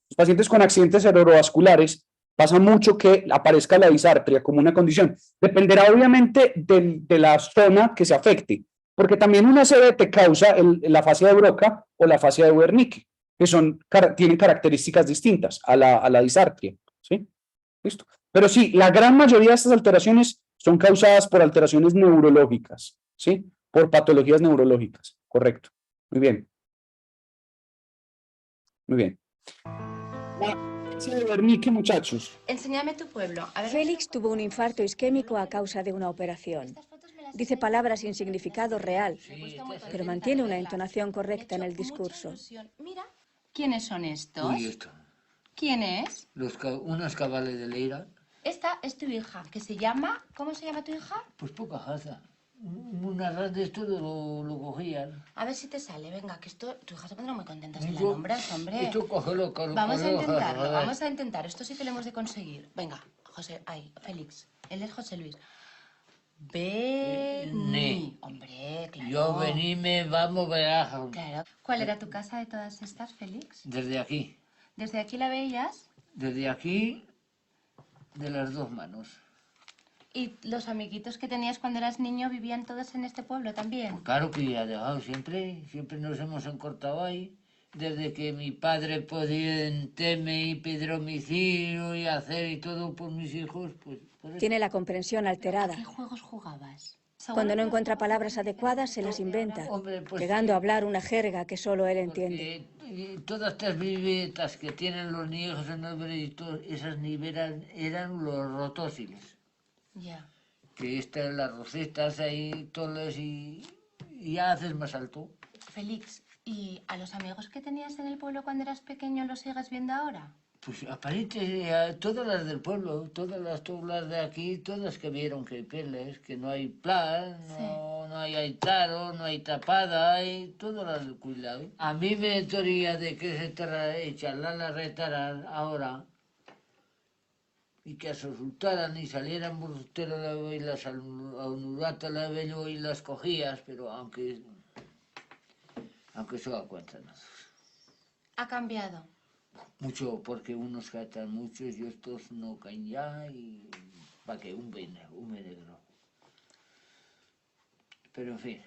Los pacientes con accidentes cerebrovasculares pasa mucho que aparezca la disartria como una condición. Dependerá obviamente de la zona que se afecte, porque también una ACV te causa la fascia de Broca o la fascia de Wernicke, que tienen características distintas a la disartria, ¿sí? Listo. Pero sí, la gran mayoría de estas alteraciones son causadas por alteraciones neurológicas, ¿sí? Por patologías neurológicas, correcto. Muy bien. Muy bien. Sí, de Wernicke, muchachos. Enséñame tu pueblo. A ver, Félix tuvo un infarto isquémico a causa de una operación. Dice palabras sin significado real, pero mantiene una entonación correcta en el discurso. mira, ¿quiénes son estos? Uy, esto. ¿Quién es? Unos cabales de Leira. Esta es tu hija, que se llama... ¿Cómo se llama tu hija? Pues poca jaza. Una ras de esto lo cogían. A ver si te sale, venga, que esto... Tu hija se pondrá muy contenta si la Esto- nombras, hombre. Esto cógelo, Vamos a intentarlo, vamos a intentar. Esto sí que lo hemos de conseguir. Venga, José, ay, Félix. Él es José Luis. Vení. Hombre, claro. Yo veníme, vamos, verás. Claro. ¿Cuál era tu casa de todas estas, Félix? Desde aquí. ¿Desde aquí la veías? Desde aquí, de las dos manos. ¿Y los amiguitos que tenías cuando eras niño vivían todos en este pueblo también? Claro que ya he dejado siempre nos hemos encortado ahí. Desde que mi padre podía en Teme y pedir domicilio y hacer y todo por mis hijos, pues... por eso. Tiene la comprensión alterada. ¿Qué juegos jugabas? Cuando no encuentra palabras adecuadas, se las inventa, Hombre, pues, llegando a hablar una jerga que solo él entiende. Todas estas vivetas que tienen los niños en el veredicto, esas nivelas eran los rotósiles. Ya. Que estas, las rosetas ahí, todas y ya haces más alto. Félix, ¿y a los amigos que tenías en el pueblo cuando eras pequeño los sigues viendo ahora? Pues aparente, todas las del pueblo, todas las toblas de aquí, todas que vieron que peles, que no hay plan, no hay aitaro, no hay tapada, hay todas las del cuidado. A mí me teoría de que se echarla la retaran ahora y que se resultaran y salieran burtero y las anulatas la bello y las cogías, pero aunque se da cuenta, ¿no? Ha cambiado. Mucho, porque unos catan muchos y estos no caen ya y para que un negro. Pero en fin.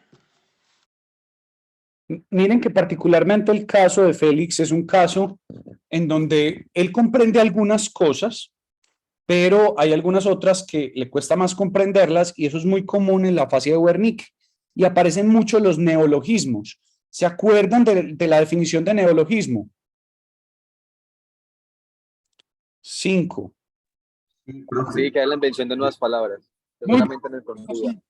Miren que particularmente el caso de Félix es un caso en donde él comprende algunas cosas, pero hay algunas otras que le cuesta más comprenderlas y eso es muy común en la afasia de Wernicke y aparecen mucho los neologismos. ¿Se acuerdan de la definición de neologismo? 5. Sí, que es la invención de nuevas palabras. Seguramente en el contenido.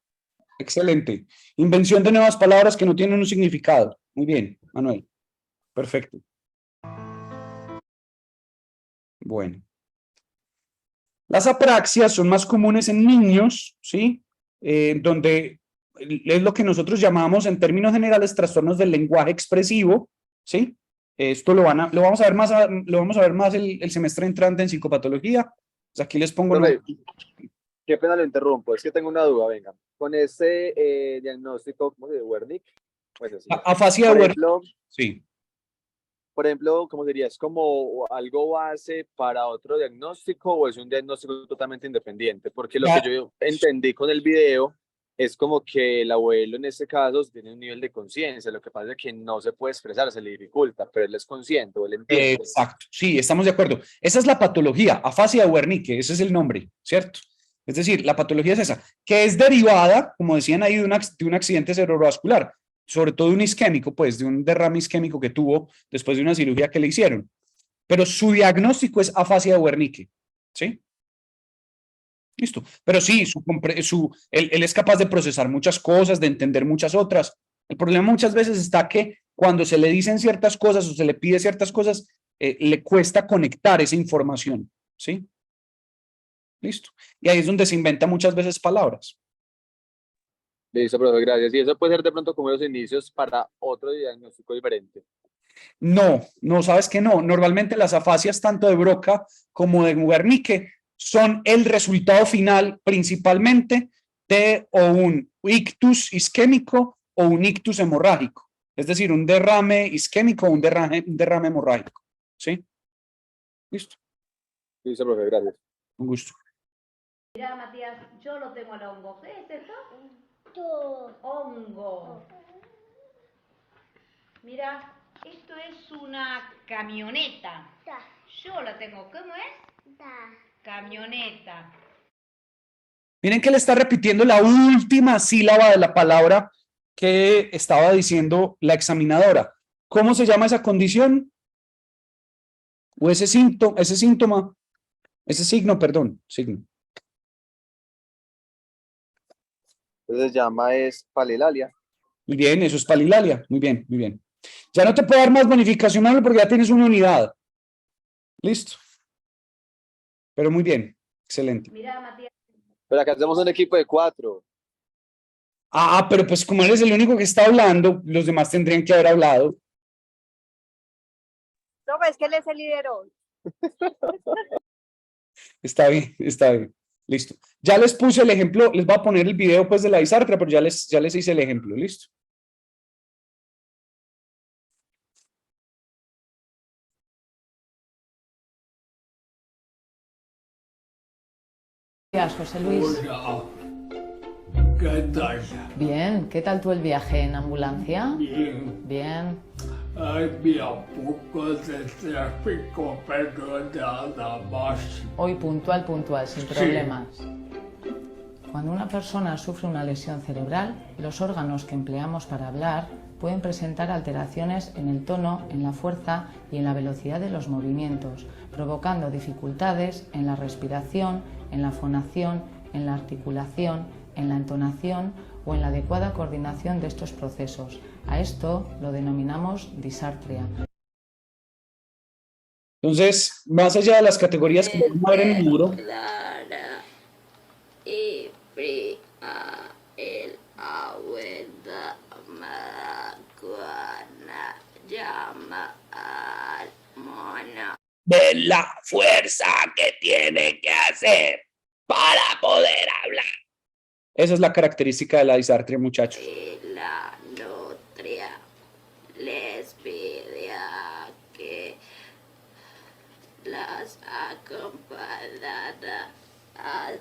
Excelente. Invención de nuevas palabras que no tienen un significado. Muy bien, Manuel. Perfecto. Bueno. Las apraxias son más comunes en niños, ¿sí? Donde es lo que nosotros llamamos en términos generales trastornos del lenguaje expresivo, ¿sí? Esto lo vamos a ver más el semestre entrante en psicopatología. Pues aquí les pongo... Qué pena lo interrumpo, es que tengo una duda, venga. Con ese diagnóstico, ¿cómo se dice? Wernicke. Bueno, sí. Afasia de Wernicke. Sí. Por ejemplo, ¿cómo diría? ¿Es como algo base para otro diagnóstico o es un diagnóstico totalmente independiente? Porque lo que yo entendí con el video es como que el abuelo en este caso tiene un nivel de conciencia, lo que pasa es que no se puede expresar, se le dificulta, pero él es consciente, él entiende. Exacto, sí, estamos de acuerdo. Esa es la patología, afasia de Wernicke, ese es el nombre, ¿cierto? Es decir, la patología es esa, que es derivada, como decían ahí, de un accidente cerebrovascular, sobre todo un isquémico, pues, de un derrame isquémico que tuvo después de una cirugía que le hicieron. Pero su diagnóstico es afasia de Wernicke, ¿sí? Listo. Pero sí, él es capaz de procesar muchas cosas, de entender muchas otras. El problema muchas veces está que cuando se le dicen ciertas cosas o se le pide ciertas cosas, le cuesta conectar esa información, ¿sí? Listo. Y ahí es donde se inventan muchas veces palabras. Listo, profe, gracias. Y eso puede ser de pronto como los inicios para otro diagnóstico diferente. No, sabes que no. Normalmente las afasias tanto de Broca como de Wernicke son el resultado final principalmente de o un ictus isquémico o un ictus hemorrágico. Es decir, un derrame isquémico o un derrame hemorrágico. ¿Sí? Listo. Listo, profe, gracias. Un gusto. Mira, Matías, yo lo tengo al hongo. ¿Qué es eso? Hongo. Mira, esto es una camioneta. Yo la tengo. ¿Cómo es? Camioneta. Miren que le está repitiendo la última sílaba de la palabra que estaba diciendo la examinadora. ¿Cómo se llama esa condición? o ese síntoma, ese signo, perdón, signo. Entonces se llama es palilalia. Muy bien, eso es palilalia. Muy bien, muy bien. Ya no te puedo dar más bonificación, Manuel, porque ya tienes una unidad. Listo. Pero muy bien, excelente. Mira, Matías. Pero acá hacemos un equipo de 4. Pero pues como eres el único que está hablando, los demás tendrían que haber hablado. No, es que él es el líder hoy. Está bien, está bien. Listo. Ya les puse el ejemplo, les voy a poner el video pues de la disartria, pero ya les hice el ejemplo, listo. José Luis. Hola. ¿Qué tal? Bien, ¿qué tal tú el viaje en ambulancia? Bien. Bien. Había un poco de tráfico, pero nada más. Hoy puntual, sin Sí. problemas. Cuando una persona sufre una lesión cerebral, los órganos que empleamos para hablar pueden presentar alteraciones en el tono, en la fuerza y en la velocidad de los movimientos, provocando dificultades en la respiración, en la fonación, en la articulación, en la entonación o en la adecuada coordinación de estos procesos. A esto lo denominamos disartria. Entonces, más allá de las categorías que vamos a ver en el muro, Clara y fría, el abuela macuana llama al mono. de la fuerza que tiene que hacer para poder hablar. Esa es la característica de la disartria, muchachos. Y la nutria les pide a que las acompañara a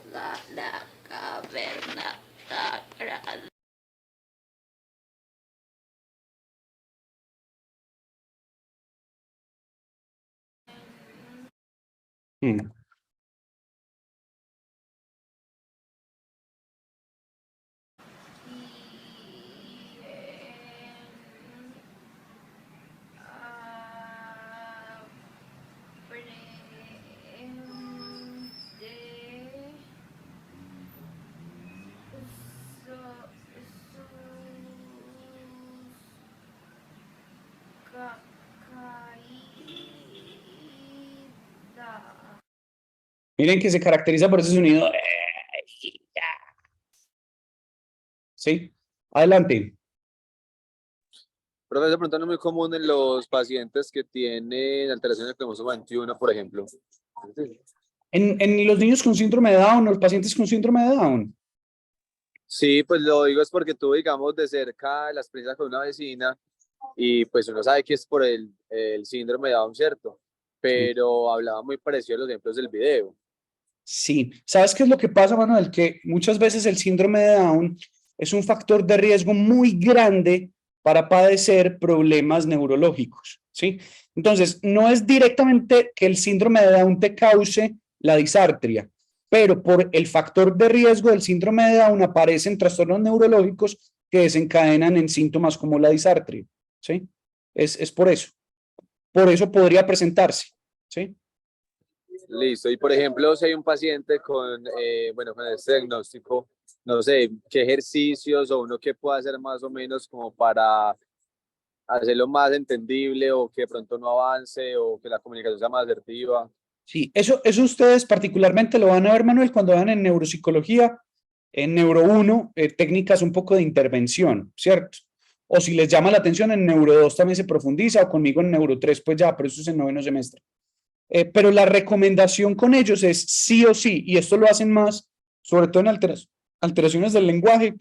la caverna sagrada. Mm. Miren que se caracteriza por ese sonido. ¿Sí? Adelante. Profesor, de pronto no es muy común en los pacientes que tienen alteraciones del cromosoma 21, por ejemplo. En los niños con síndrome de Down o los pacientes con síndrome de Down. Sí, pues lo digo es porque tuve, digamos, de cerca la experiencia con una vecina y pues uno sabe que es por el síndrome de Down, ¿cierto? Pero hablaba muy parecido a los ejemplos del video. Sí. ¿Sabes qué es lo que pasa, Manuel? Que muchas veces el síndrome de Down es un factor de riesgo muy grande para padecer problemas neurológicos, ¿sí? Entonces, no es directamente que el síndrome de Down te cause la disartria, pero por el factor de riesgo del síndrome de Down aparecen trastornos neurológicos que desencadenan en síntomas como la disartria, ¿sí? Es por eso. Por eso podría presentarse, ¿sí? Listo. Y por ejemplo, si hay un paciente con, con este diagnóstico, no sé, qué ejercicios o uno que pueda hacer más o menos como para hacerlo más entendible o que de pronto no avance o que la comunicación sea más asertiva. Sí, eso ustedes particularmente lo van a ver, Manuel, cuando van en neuropsicología, en Neuro 1, técnicas un poco de intervención, ¿cierto? O si les llama la atención, en Neuro 2 también se profundiza, o conmigo en Neuro 3, pues ya, pero eso es en 9º semestre. Pero la recomendación con ellos es sí o sí, y esto lo hacen más, sobre todo en alteraciones del lenguaje,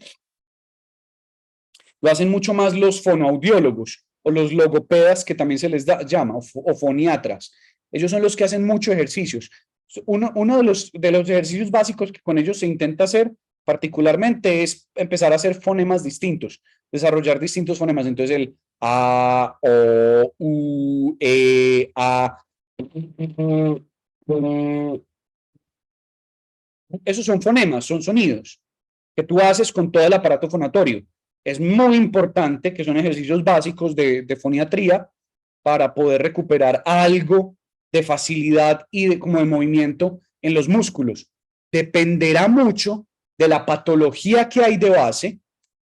lo hacen mucho más los fonoaudiólogos o los logopedas, que también se les llama, o foniatras. Ellos son los que hacen muchos ejercicios. Uno de los ejercicios básicos que con ellos se intenta hacer particularmente es empezar a hacer fonemas distintos, desarrollar distintos fonemas. Entonces el A, O, U, E, A. Esos son fonemas, son sonidos que tú haces con todo el aparato fonatorio. Es muy importante que son ejercicios básicos de foniatría para poder recuperar algo de facilidad y de, como de movimiento en los músculos. Dependerá mucho de la patología que hay de base,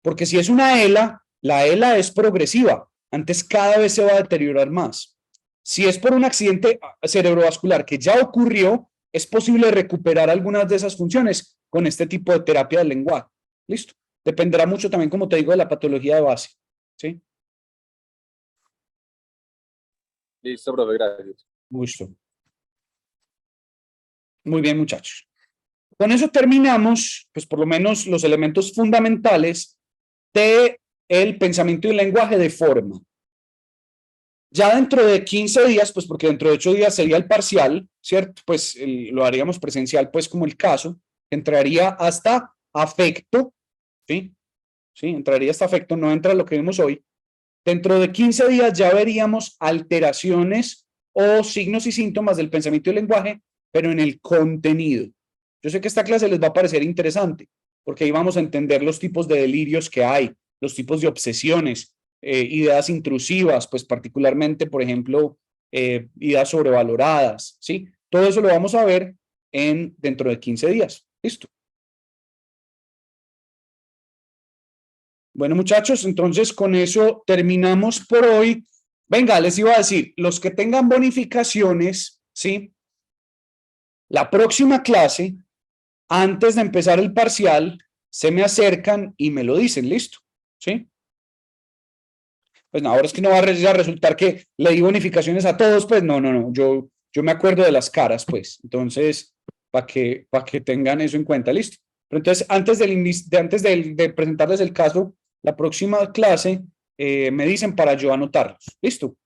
porque si es una ELA, la ELA es progresiva, antes cada vez se va a deteriorar más. Si es por un accidente cerebrovascular que ya ocurrió, es posible recuperar algunas de esas funciones con este tipo de terapia del lenguaje. ¿Listo? Dependerá mucho también, como te digo, de la patología de base. ¿Sí? Listo, profe, gracias. Gusto. Muy bien, muchachos. Con eso terminamos, pues por lo menos los elementos fundamentales de el pensamiento y el lenguaje de forma. Ya dentro de 15 días, pues porque dentro de 8 días sería el parcial, ¿cierto? Pues lo haríamos presencial, pues como el caso, entraría hasta afecto, ¿sí? Sí, entraría hasta afecto, no entra lo que vimos hoy. Dentro de 15 días ya veríamos alteraciones o signos y síntomas del pensamiento y el lenguaje, pero en el contenido. Yo sé que esta clase les va a parecer interesante, porque ahí vamos a entender los tipos de delirios que hay, los tipos de obsesiones, ideas intrusivas, pues particularmente, por ejemplo, ideas sobrevaloradas, ¿sí? Todo eso lo vamos a ver dentro de 15 días. ¿Listo? Bueno, muchachos, entonces con eso terminamos por hoy. Venga, les iba a decir, los que tengan bonificaciones, ¿sí? La próxima clase, antes de empezar el parcial, se me acercan y me lo dicen, ¿listo? ¿Sí? Pues no, ahora es que no va a resultar que le di bonificaciones a todos, pues no, yo me acuerdo de las caras, pues, entonces, para que tengan eso en cuenta, ¿listo? Pero entonces, antes de presentarles el caso, la próxima clase me dicen para yo anotarlos, ¿listo?